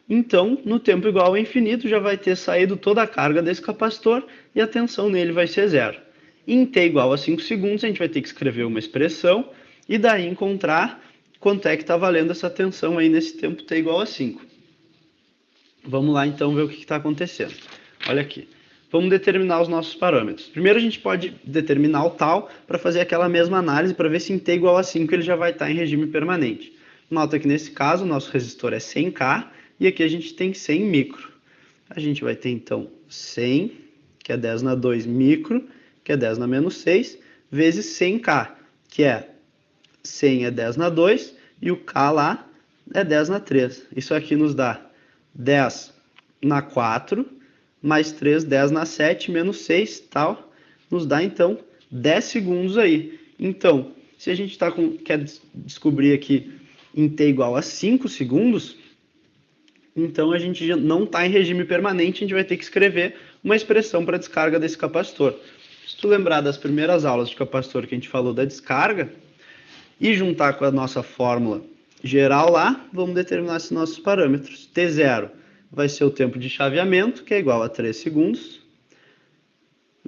Então, no tempo igual a infinito, já vai ter saído toda a carga desse capacitor e a tensão nele vai ser 0. Em t igual a 5 segundos, a gente vai ter que escrever uma expressão e daí encontrar quanto é que está valendo essa tensão aí nesse tempo t igual a 5. Vamos lá, então, ver o que está acontecendo. Olha aqui. Vamos determinar os nossos parâmetros. Primeiro, a gente pode determinar o tal para fazer aquela mesma análise para ver se em t igual a 5 ele já vai estar em regime permanente. Nota que, nesse caso, o nosso resistor é 100K. E aqui a gente tem 100 micro. A gente vai ter, então, 100, que é 10 na 2 micro, que é 10 na menos 6, vezes 100K, que é 100 é 10 na 2, e o K lá é 10 na 3. Isso aqui nos dá 10 na 4, mais 3, 10 na 7, menos 6, tal. Nos dá, então, 10 segundos aí. Então, se a gente quer descobrir aqui em t igual a 5 segundos... Então, a gente não está em regime permanente, a gente vai ter que escrever uma expressão para a descarga desse capacitor. Se tu lembrar das primeiras aulas de capacitor que a gente falou da descarga, e juntar com a nossa fórmula geral lá, vamos determinar esses nossos parâmetros. T0 vai ser o tempo de chaveamento, que é igual a 3 segundos.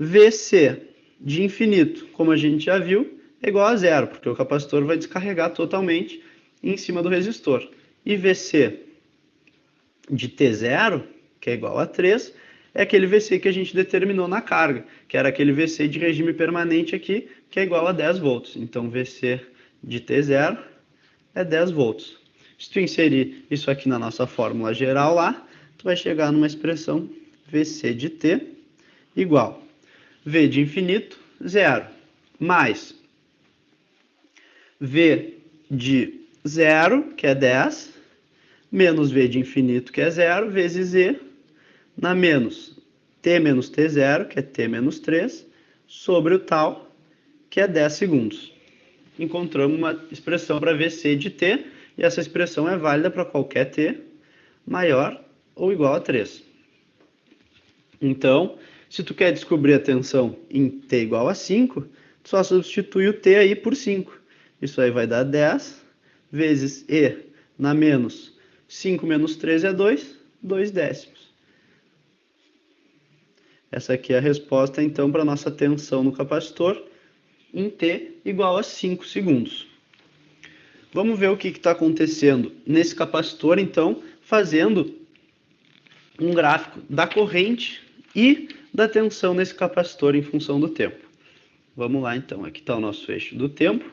VC de infinito, como a gente já viu, é igual a zero, porque o capacitor vai descarregar totalmente em cima do resistor. E VC de T0, que é igual a 3, é aquele VC que a gente determinou na carga, que era aquele VC de regime permanente aqui, que é igual a 10 volts. Então, VC de T0 é 10 volts. Se tu inserir isso aqui na nossa fórmula geral lá, tu vai chegar numa expressão VC de T igual V de infinito, 0, mais V de 0, que é 10, menos V de infinito, que é 0, vezes E, na menos T menos T0, que é T menos 3, sobre o tal, que é 10 segundos. Encontramos uma expressão para VC de T, e essa expressão é válida para qualquer T maior ou igual a 3. Então, se tu quer descobrir a tensão em T igual a 5, tu só substitui o T aí por 5. Isso aí vai dar 10 vezes E na menos 5 menos 3 é 2, 2 décimos. Essa aqui é a resposta, então, para a nossa tensão no capacitor em T igual a 5 segundos. Vamos ver o que está acontecendo nesse capacitor, então, fazendo um gráfico da corrente e da tensão nesse capacitor em função do tempo. Vamos lá, então. Aqui está o nosso eixo do tempo.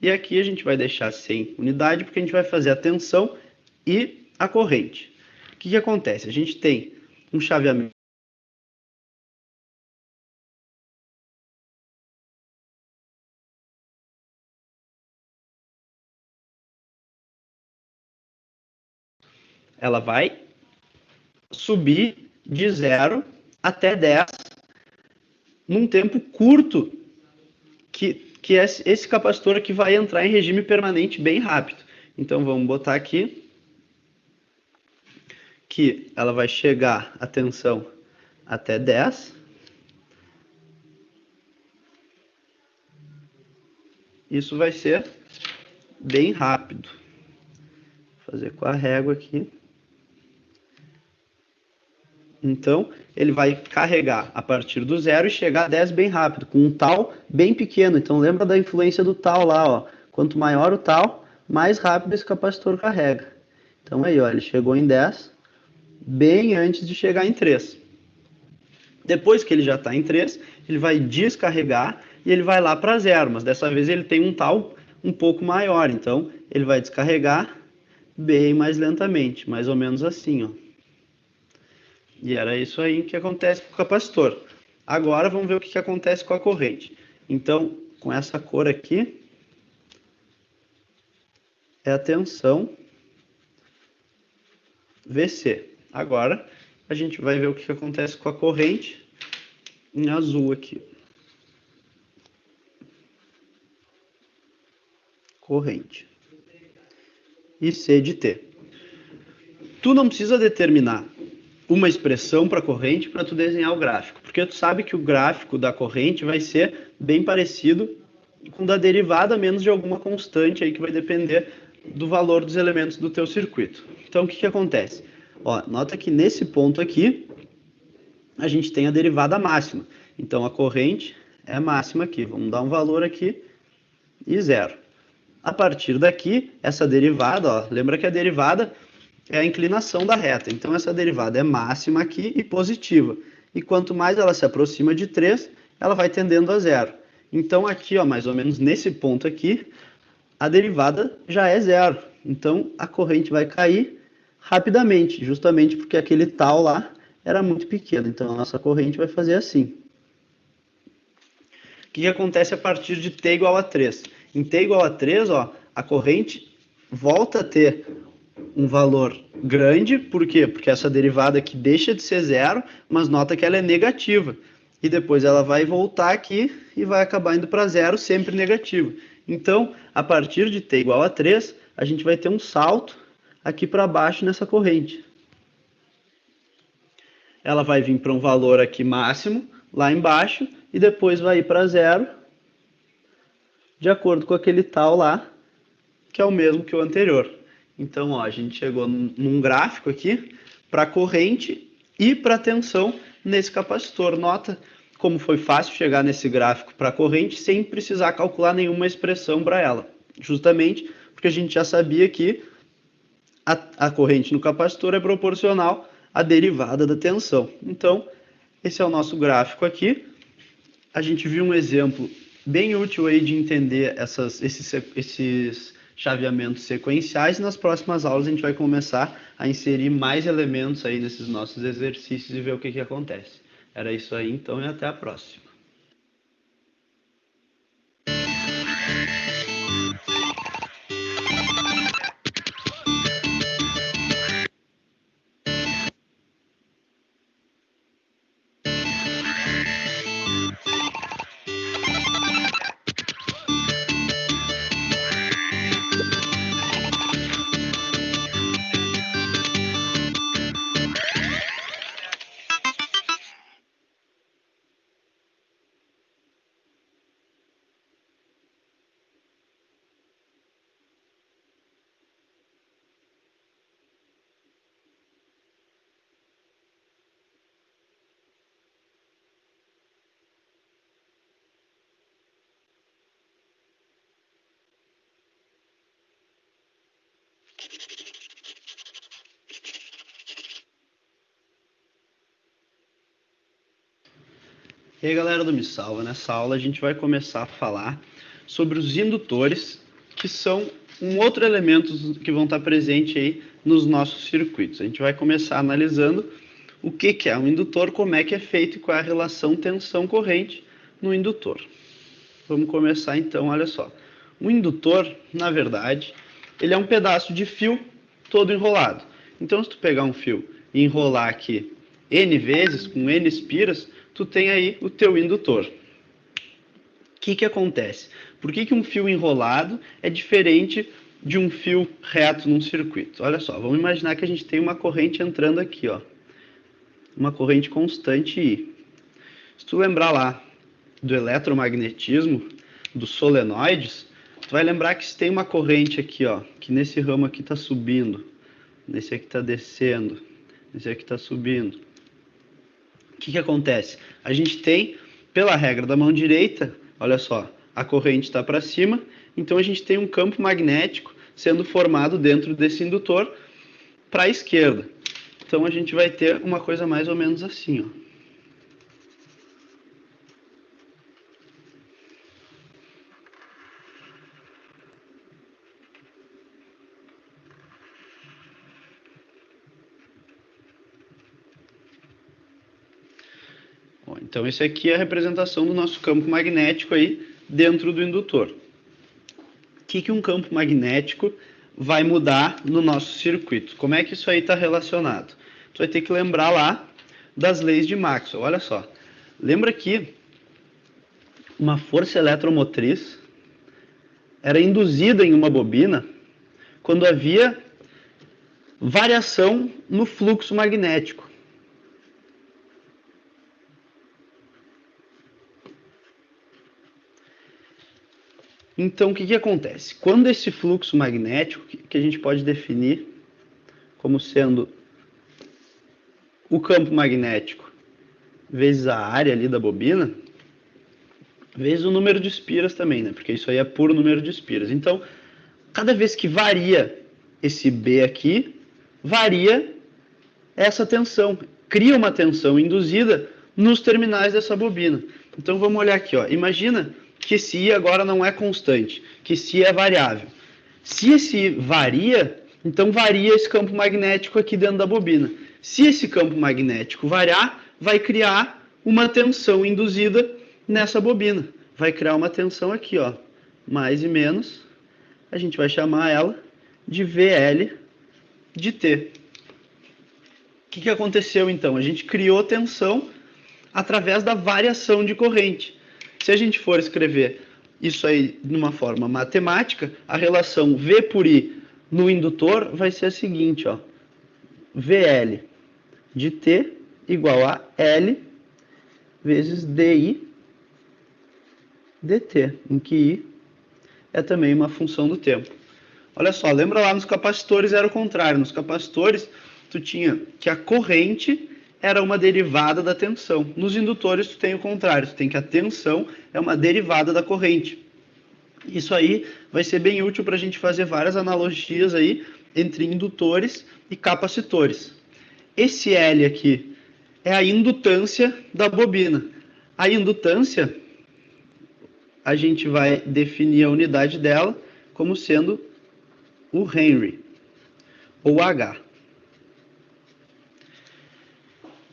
E aqui a gente vai deixar sem unidade, porque a gente vai fazer a tensão e a corrente. O que acontece? A gente tem um chaveamento. Ela vai subir de 0 até 10 num tempo curto, que é esse capacitor aqui vai entrar em regime permanente bem rápido. Então vamos botar aqui que ela vai chegar a tensão até 10. Isso vai ser bem rápido. Vou fazer com a régua aqui. Então, ele vai carregar a partir do 0 e chegar a 10 bem rápido, com um tal bem pequeno. Então, lembra da influência do tal lá, ó. Quanto maior o tal, mais rápido esse capacitor carrega. Então, aí, ó, ele chegou em 10, bem antes de chegar em 3. Depois que ele já está em 3, ele vai descarregar e ele vai lá para 0. Mas dessa vez ele tem um tal um pouco maior. Então, ele vai descarregar bem mais lentamente, mais ou menos assim, ó. E era isso aí que acontece com o capacitor. Agora vamos ver o que acontece com a corrente. Então, com essa cor aqui, é a tensão VC. Agora, a gente vai ver o que acontece com a corrente em azul aqui. Corrente. E C de T. Tu não precisa determinar uma expressão para a corrente para tu desenhar o gráfico, porque tu sabe que o gráfico da corrente vai ser bem parecido com o da derivada, menos de alguma constante aí que vai depender do valor dos elementos do teu circuito. Então, o que acontece? Ó, nota que nesse ponto aqui, a gente tem a derivada máxima. Então, a corrente é máxima aqui. Vamos dar um valor aqui e 0. A partir daqui, essa derivada, ó, lembra que a derivada é a inclinação da reta. Então, essa derivada é máxima aqui e positiva. E quanto mais ela se aproxima de 3, ela vai tendendo a 0. Então, aqui, ó, mais ou menos nesse ponto aqui, a derivada já é 0. Então, a corrente vai cair rapidamente, justamente porque aquele tal lá era muito pequeno. Então, a nossa corrente vai fazer assim. O que acontece a partir de t igual a 3? Em t igual a 3, ó, a corrente volta a ter um valor grande, por quê? Porque essa derivada aqui deixa de ser 0, mas nota que ela é negativa. E depois ela vai voltar aqui e vai acabar indo para 0, sempre negativo. Então, a partir de t igual a 3, a gente vai ter um salto aqui para baixo nessa corrente. Ela vai vir para um valor aqui máximo, lá embaixo, e depois vai ir para 0, de acordo com aquele tal lá, que é o mesmo que o anterior. Então, ó, a gente chegou num gráfico aqui para a corrente e para a tensão nesse capacitor. Nota como foi fácil chegar nesse gráfico para a corrente sem precisar calcular nenhuma expressão para ela. Justamente porque a gente já sabia que a corrente no capacitor é proporcional à derivada da tensão. Então, esse é o nosso gráfico aqui. A gente viu um exemplo bem útil aí de entender esses chaveamentos sequenciais. Nas próximas aulas a gente vai começar a inserir mais elementos aí nesses nossos exercícios e ver o que acontece. Era isso aí então e até a próxima. E aí galera do Me Salva, nessa aula a gente vai começar a falar sobre os indutores, que são um outro elemento que vão estar presente aí nos nossos circuitos. A gente vai começar analisando o que é um indutor, como é que é feito e qual é a relação tensão-corrente no indutor. Vamos começar então, olha só. Um indutor, na verdade, ele é um pedaço de fio todo enrolado. Então se tu pegar um fio e enrolar aqui N vezes, com N espiras, tu tem aí o teu indutor. O que acontece? Por que um fio enrolado é diferente de um fio reto num circuito? Olha só, vamos imaginar que a gente tem uma corrente entrando aqui, ó. Uma corrente constante I. Se tu lembrar lá do eletromagnetismo, dos solenoides, tu vai lembrar que se tem uma corrente aqui, ó, que nesse ramo aqui está subindo, nesse aqui está descendo, nesse aqui está subindo. O que acontece? A gente tem, pela regra da mão direita, olha só, a corrente está para cima, então a gente tem um campo magnético sendo formado dentro desse indutor para a esquerda. Então a gente vai ter uma coisa mais ou menos assim, ó. Então, esse aqui é a representação do nosso campo magnético aí dentro do indutor. O que um campo magnético vai mudar no nosso circuito? Como é que isso aí está relacionado? Tu vai ter que lembrar lá das leis de Maxwell. Olha só. Lembra que uma força eletromotriz era induzida em uma bobina quando havia variação no fluxo magnético. Então, o que acontece? Quando esse fluxo magnético, que a gente pode definir como sendo o campo magnético vezes a área ali da bobina, vezes o número de espiras também, né? Porque isso aí é puro número de espiras. Então, cada vez que varia esse B aqui, varia essa tensão. Cria uma tensão induzida nos terminais dessa bobina. Então, vamos olhar aqui, ó. Imagina que esse I agora não é constante, que esse I é variável. Se esse I varia, então varia esse campo magnético aqui dentro da bobina. Se esse campo magnético variar, vai criar uma tensão induzida nessa bobina. Vai criar uma tensão aqui, ó, mais e menos. A gente vai chamar ela de VL de T. O que aconteceu então? A gente criou tensão através da variação de corrente. Se a gente for escrever isso aí de uma forma matemática, a relação V por I no indutor vai ser a seguinte, ó. VL de T igual a L vezes DI dt, em que I é também uma função do tempo. Olha só, lembra lá nos capacitores era o contrário. Nos capacitores, tu tinha que a corrente era uma derivada da tensão. Nos indutores, tu tem o contrário, tu tem que a tensão é uma derivada da corrente. Isso aí vai ser bem útil para a gente fazer várias analogias aí entre indutores e capacitores. Esse L aqui é a indutância da bobina. A indutância, a gente vai definir a unidade dela como sendo o Henry, ou H.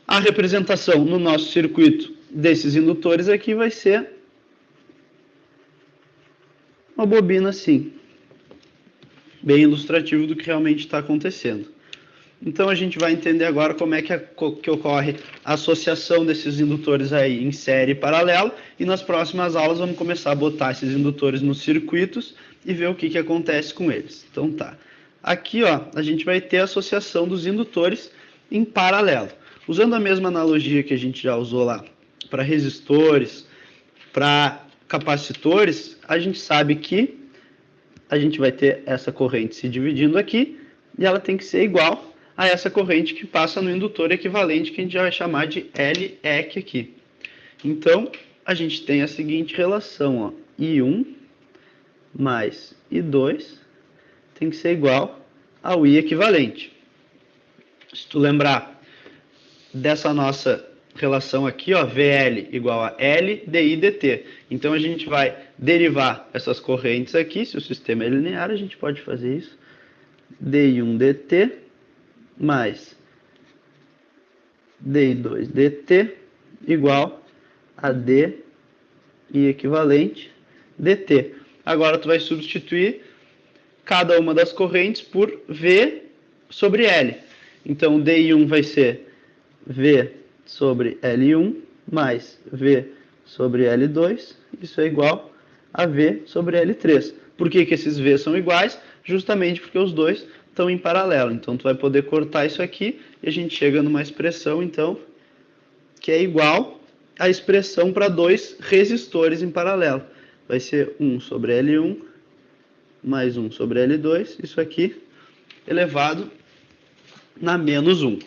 A representação no nosso circuito desses indutores aqui vai ser uma bobina assim, bem ilustrativo do que realmente está acontecendo. Então a gente vai entender agora como é que ocorre a associação desses indutores aí em série e paralelo, e nas próximas aulas vamos começar a botar esses indutores nos circuitos e ver o que acontece com eles. Então tá. Aqui ó, a gente vai ter a associação dos indutores em paralelo. Usando a mesma analogia que a gente já usou lá para resistores, para capacitores, a gente sabe que a gente vai ter essa corrente se dividindo aqui e ela tem que ser igual a essa corrente que passa no indutor equivalente, que a gente já vai chamar de LEC aqui. Então, a gente tem a seguinte relação, ó, I1 mais I2 tem que ser igual ao I equivalente. Se tu lembrar dessa nossa relação aqui, ó, VL igual a L dI dt. Então, a gente vai derivar essas correntes aqui, se o sistema é linear, a gente pode fazer isso, dI1 dt mais dI2 dt igual a d I equivalente dt. Agora tu vai substituir cada uma das correntes por V sobre L. Então dI1 vai ser V sobre L1 mais V sobre L2. Isso é igual a V sobre L3. Por que esses V são iguais? Justamente porque os dois estão em paralelo. Então, tu vai poder cortar isso aqui e a gente chega numa expressão, então, que é igual à expressão para dois resistores em paralelo. Vai ser 1 sobre L1 mais 1 sobre L2, isso aqui elevado na menos 1.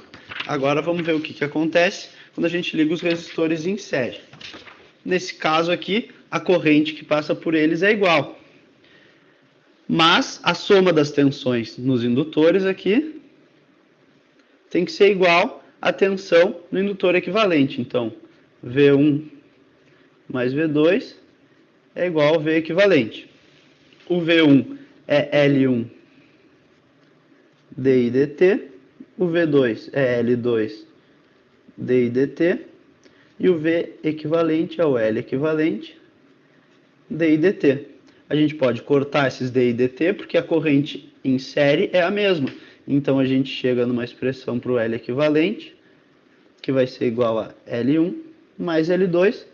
Agora, vamos ver o que acontece quando a gente liga os resistores em série. Nesse caso aqui, a corrente que passa por eles é igual. Mas a soma das tensões nos indutores aqui tem que ser igual à tensão no indutor equivalente. Então, V1 mais V2 é igual ao V equivalente. O V1 é L1 dI dt, o V2 é L2 dI dt, e o V equivalente é o L equivalente dI dt. A gente pode cortar esses dI dt porque a corrente em série é a mesma. Então, a gente chega numa expressão para o L equivalente, que vai ser igual a L1 mais L2,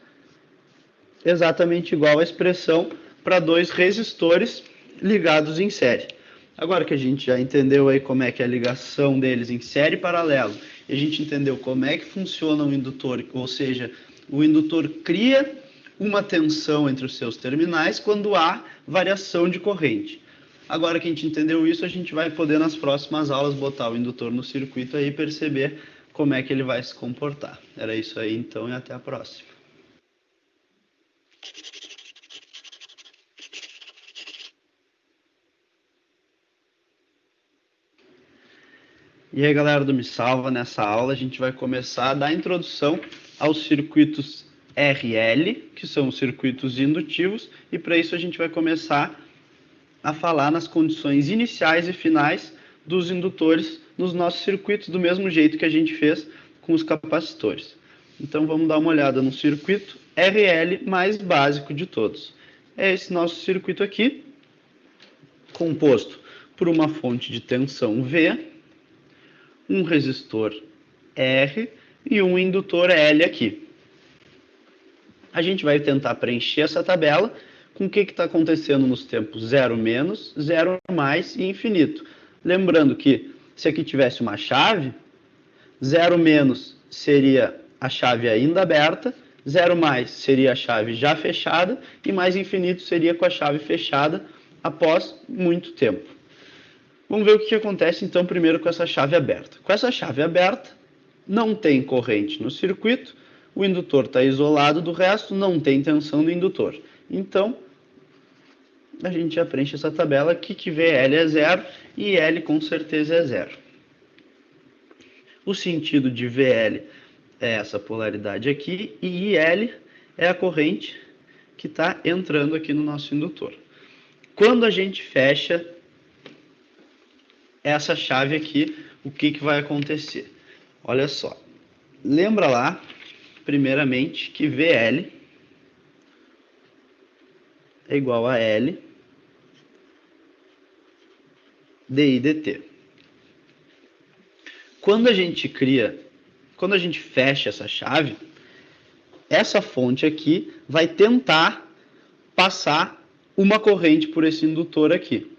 exatamente igual à expressão para dois resistores ligados em série. Agora que a gente já entendeu aí como é que é a ligação deles em série e paralelo, e a gente entendeu como é que funciona o indutor, ou seja, o indutor cria uma tensão entre os seus terminais quando há variação de corrente. Agora que a gente entendeu isso, a gente vai poder nas próximas aulas botar o indutor no circuito aí e perceber como é que ele vai se comportar. Era isso aí então e até a próxima. E aí galera do Me Salva, nessa aula a gente vai começar a dar a introdução aos circuitos RL, que são os circuitos indutivos, e para isso a gente vai começar a falar nas condições iniciais e finais dos indutores nos nossos circuitos, do mesmo jeito que a gente fez com os capacitores. Então vamos dar uma olhada no circuito RL mais básico de todos. É esse nosso circuito aqui, composto por uma fonte de tensão V, um resistor R e um indutor L aqui. A gente vai tentar preencher essa tabela com o que está acontecendo nos tempos 0 menos, 0 mais e infinito. Lembrando que se aqui tivesse uma chave, 0 menos seria a chave ainda aberta, 0 mais seria a chave já fechada e mais infinito seria com a chave fechada após muito tempo. Vamos ver o que acontece então primeiro com essa chave aberta. Com essa chave aberta, não tem corrente no circuito, o indutor está isolado do resto, não tem tensão do indutor. Então, a gente já preenche essa tabela aqui, que VL é zero e L com certeza é zero. O sentido de VL é essa polaridade aqui, e IL é a corrente que está entrando aqui no nosso indutor. Quando a gente fecha essa chave aqui, o que vai acontecer? Olha só, lembra lá, primeiramente, que VL é igual a L dI dt. Quando a gente fecha essa chave, essa fonte aqui vai tentar passar uma corrente por esse indutor aqui.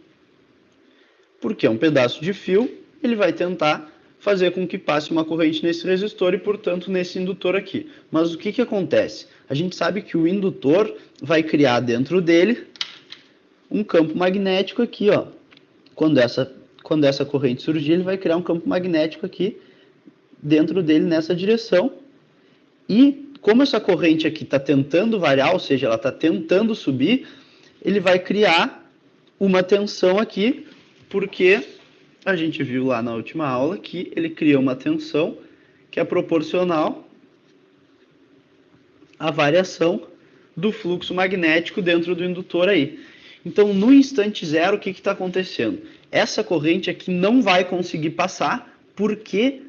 Porque é um pedaço de fio, ele vai tentar fazer com que passe uma corrente nesse resistor e, portanto, nesse indutor aqui. Mas o que acontece? A gente sabe que o indutor vai criar dentro dele um campo magnético aqui, ó. Quando essa corrente surgir, ele vai criar um campo magnético aqui dentro dele nessa direção. E como essa corrente aqui está tentando variar, ou seja, ela está tentando subir, ele vai criar uma tensão aqui, porque a gente viu lá na última aula que ele cria uma tensão que é proporcional à variação do fluxo magnético dentro do indutor aí. Então, no instante zero, o que está acontecendo? Essa corrente aqui não vai conseguir passar, porque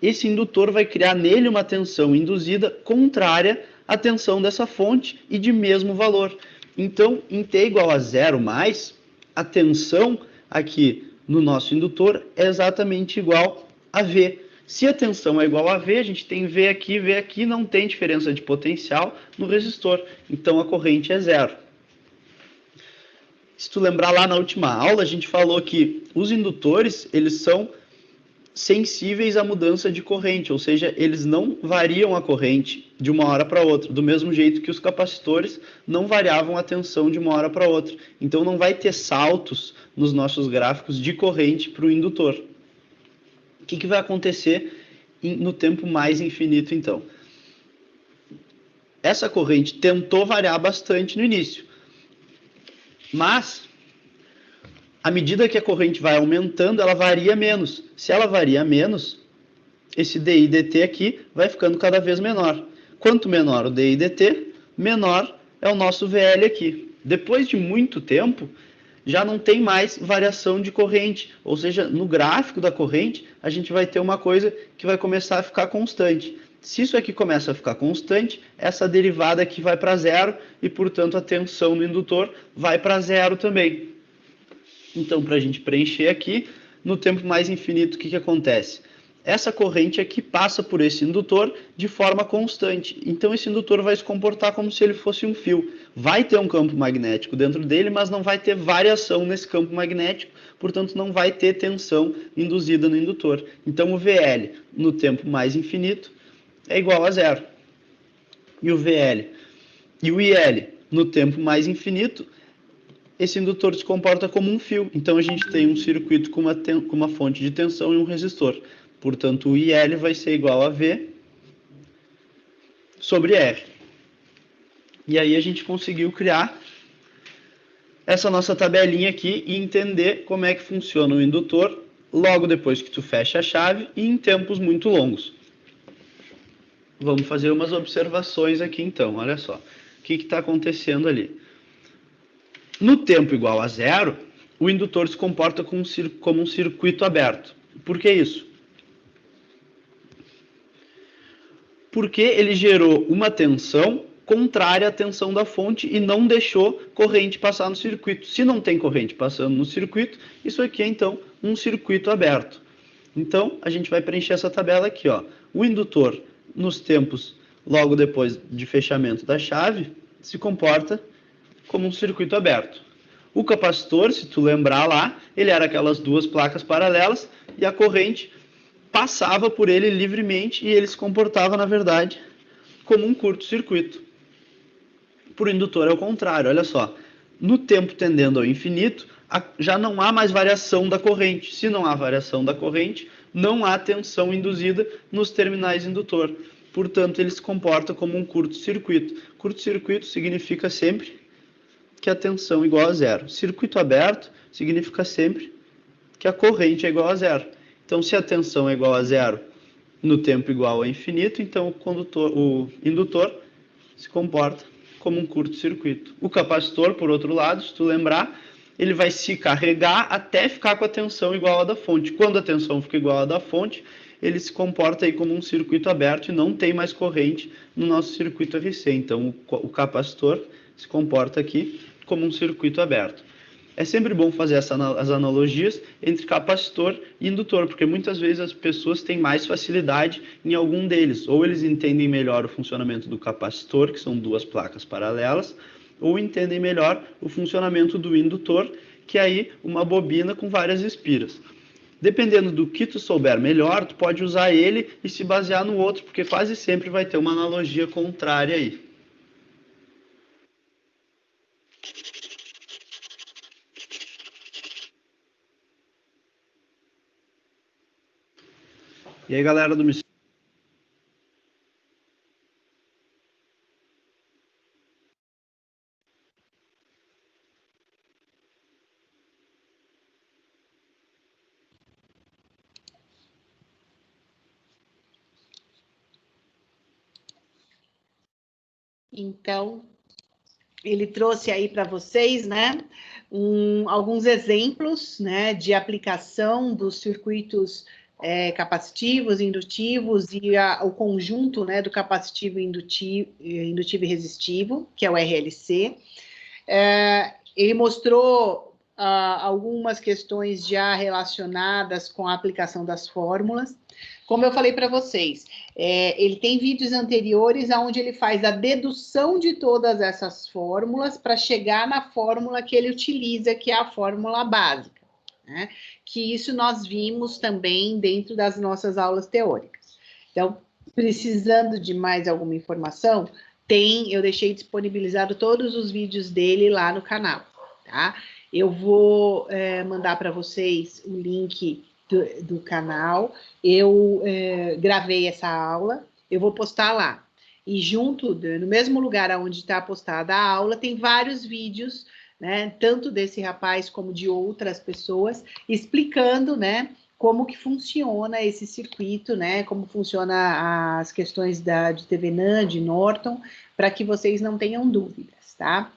esse indutor vai criar nele uma tensão induzida contrária à tensão dessa fonte e de mesmo valor. Então, em T igual a zero mais, a tensão aqui no nosso indutor é exatamente igual a V. Se a tensão é igual a V, a gente tem V aqui, não tem diferença de potencial no resistor. Então, a corrente é zero. Se tu lembrar lá na última aula, a gente falou que os indutores, eles são sensíveis à mudança de corrente, ou seja, eles não variam a corrente de uma hora para outra, do mesmo jeito que os capacitores não variavam a tensão de uma hora para outra. Então não vai ter saltos nos nossos gráficos de corrente para o indutor. O que vai acontecer no tempo mais infinito, então? Essa corrente tentou variar bastante no início, mas à medida que a corrente vai aumentando, ela varia menos. Se ela varia menos, esse dI dt aqui vai ficando cada vez menor. Quanto menor o dI dt, menor é o nosso VL aqui. Depois de muito tempo, já não tem mais variação de corrente. Ou seja, no gráfico da corrente, a gente vai ter uma coisa que vai começar a ficar constante. Se isso aqui começa a ficar constante, essa derivada aqui vai para zero e, portanto, a tensão do indutor vai para zero também. Então, para a gente preencher aqui, no tempo mais infinito, o que acontece? Essa corrente aqui passa por esse indutor de forma constante. Então, esse indutor vai se comportar como se ele fosse um fio. Vai ter um campo magnético dentro dele, mas não vai ter variação nesse campo magnético, portanto, não vai ter tensão induzida no indutor. Então, o VL, no tempo mais infinito, é igual a zero. E o VL e o IL, no tempo mais infinito, esse indutor se comporta como um fio. Então, a gente tem um circuito com uma fonte de tensão e um resistor. Portanto, o IL vai ser igual a V sobre R. E aí a gente conseguiu criar essa nossa tabelinha aqui e entender como é que funciona o indutor logo depois que tu fecha a chave e em tempos muito longos. Vamos fazer umas observações aqui então, olha só. O que está acontecendo ali? No tempo igual a zero, o indutor se comporta como um circuito aberto. Por que isso? Porque ele gerou uma tensão contrária à tensão da fonte e não deixou corrente passar no circuito. Se não tem corrente passando no circuito, isso aqui é então um circuito aberto. Então, a gente vai preencher essa tabela aqui, ó. O indutor, nos tempos logo depois de fechamento da chave, se comporta como um circuito aberto. O capacitor, se tu lembrar lá, ele era aquelas duas placas paralelas e a corrente passava por ele livremente e ele se comportava, na verdade, como um curto-circuito. Para o indutor é o contrário, olha só. No tempo tendendo ao infinito, já não há mais variação da corrente. Se não há variação da corrente, não há tensão induzida nos terminais indutor. Portanto, ele se comporta como um curto-circuito. Curto-circuito significa sempre que a tensão é igual a zero. Circuito aberto significa sempre que a corrente é igual a zero. Então, se a tensão é igual a zero no tempo igual a infinito, então o indutor se comporta como um curto-circuito. O capacitor, por outro lado, se tu lembrar, ele vai se carregar até ficar com a tensão igual à da fonte. Quando a tensão fica igual à da fonte, ele se comporta aí como um circuito aberto e não tem mais corrente no nosso circuito RC. Então, o capacitor se comporta aqui como um circuito aberto. É sempre bom fazer as analogias entre capacitor e indutor, porque muitas vezes as pessoas têm mais facilidade em algum deles. Ou eles entendem melhor o funcionamento do capacitor, que são duas placas paralelas, ou entendem melhor o funcionamento do indutor, que é aí uma bobina com várias espiras. Dependendo do que tu souber melhor, tu pode usar ele e se basear no outro, porque quase sempre vai ter uma analogia contrária aí. E aí, galera do Missão? Então, ele trouxe aí para vocês, né, alguns exemplos, né, de aplicação dos circuitos capacitivos, indutivos e o conjunto, né, do capacitivo, indutivo e resistivo, que é o RLC. Ele mostrou algumas questões já relacionadas com a aplicação das fórmulas. Como eu falei para vocês, ele tem vídeos anteriores onde ele faz a dedução de todas essas fórmulas para chegar na fórmula que ele utiliza, que é a fórmula básica, né? Que isso nós vimos também dentro das nossas aulas teóricas. Então, precisando de mais alguma informação, eu deixei disponibilizado todos os vídeos dele lá no canal, tá? Eu vou mandar para vocês o link do canal. Eu gravei essa aula, eu vou postar lá. E junto, no mesmo lugar onde está postada a aula, tem vários vídeos, né, tanto desse rapaz como de outras pessoas, explicando, né, como que funciona esse circuito, né, como funciona as questões de Thevenin, de Norton, para que vocês não tenham dúvidas, tá?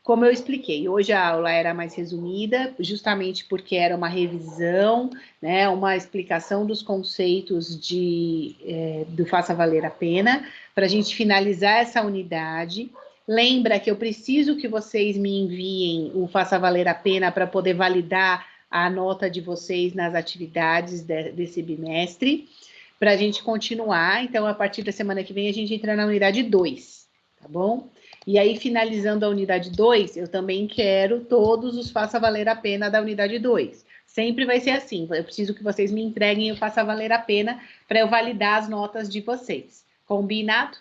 Como eu expliquei, hoje a aula era mais resumida, justamente porque era uma revisão, né, uma explicação dos conceitos do Faça Valer a Pena, para a gente finalizar essa unidade. Lembra que eu preciso que vocês me enviem o Faça Valer a Pena para poder validar a nota de vocês nas atividades desse bimestre, para a gente continuar. Então, a partir da semana que vem, a gente entra na unidade 2, tá bom? E aí, finalizando a unidade 2, eu também quero todos os Faça Valer a Pena da unidade 2. Sempre vai ser assim, eu preciso que vocês me entreguem o Faça Valer a Pena para eu validar as notas de vocês. Combinado?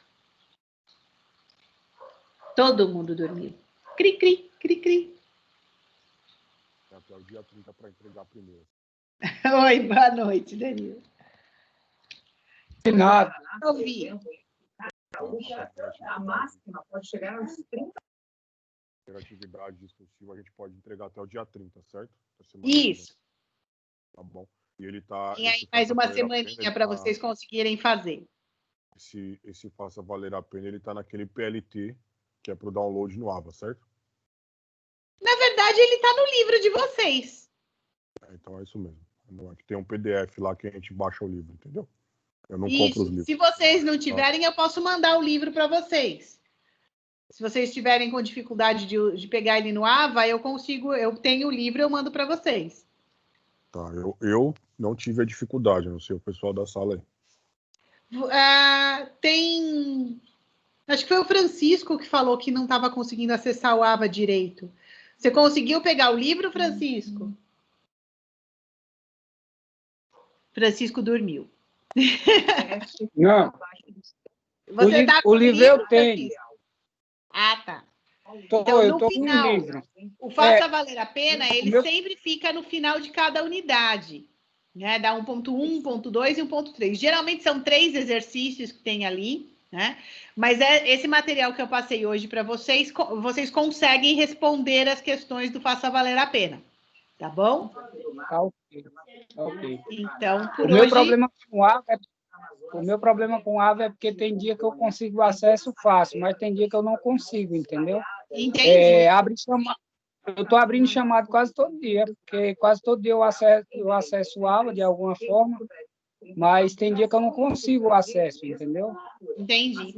Todo mundo dormiu. Cri, cri, cri, cri. Até o dia 30 para entregar primeiro. Oi, boa noite, Danilo. De nada. Eu vi. A máxima pode chegar aos 30. Atividade discussiva a gente pode entregar até o dia 30, certo? Isso. Tá bom. E ele tá. Tem aí mais uma semaninha para vocês conseguirem fazer. Esse Faça Valer a Pena, ele tá naquele PLT, que é para o download no AVA, certo? Na verdade, ele está no livro de vocês. Então é isso mesmo. Tem um PDF lá que a gente baixa o livro, entendeu? Eu não Isso. compro os livros. Se vocês não tiverem, eu posso mandar o livro para vocês. Se vocês estiverem com dificuldade de pegar ele no AVA, eu tenho o livro, eu mando para vocês. Tá, eu não tive a dificuldade, não sei o pessoal da sala aí. Acho que foi o Francisco que falou que não estava conseguindo acessar o AVA direito. Você conseguiu pegar o livro, Francisco? Francisco dormiu. Não. Você tá com o livro eu tenho. Francisco? Ah, tá. Então, eu estou com o livro. O Faça Valer a Pena, ele sempre fica no final de cada unidade. né? Dá 1.1, 1.2 e 1.3. Geralmente são 3 exercícios que tem ali, né? Mas esse material que eu passei hoje para vocês, vocês conseguem responder as questões do Faça Valer a Pena, tá bom? Tá ok. Tá ok. Então, por O meu hoje... problema com o AVA é porque tem dia que eu consigo acesso fácil, mas tem dia que eu não consigo, entendeu? Entendi. Eu estou abrindo chamado quase todo dia, porque quase todo dia eu acesso o AVA de alguma forma, mas tem dia que eu não consigo o acesso, entendeu? Entendi.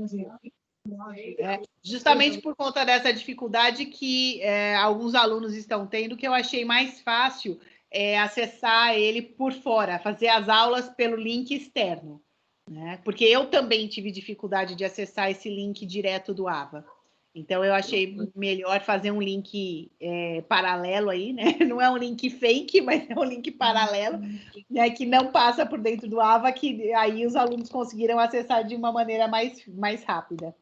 Justamente por conta dessa dificuldade que alguns alunos estão tendo, que eu achei mais fácil acessar ele por fora, fazer as aulas pelo link externo, né? Porque eu também tive dificuldade de acessar esse link direto do AVA. Então, eu achei melhor fazer um link paralelo aí, né? Não é um link fake, mas é um link paralelo, né? Que não passa por dentro do AVA, que aí os alunos conseguiram acessar de uma maneira mais rápida.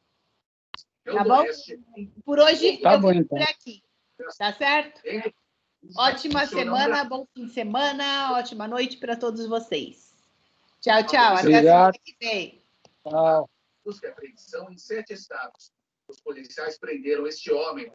Tá bom? Por hoje, Tá eu bom, fico então. por aqui. Tá certo? Ótima semana, bom fim de semana, ótima noite para todos vocês. Tchau, tchau. Até a semana que vem. Tchau. Busca e apreensão em 7 estados. Os policiais prenderam este homem.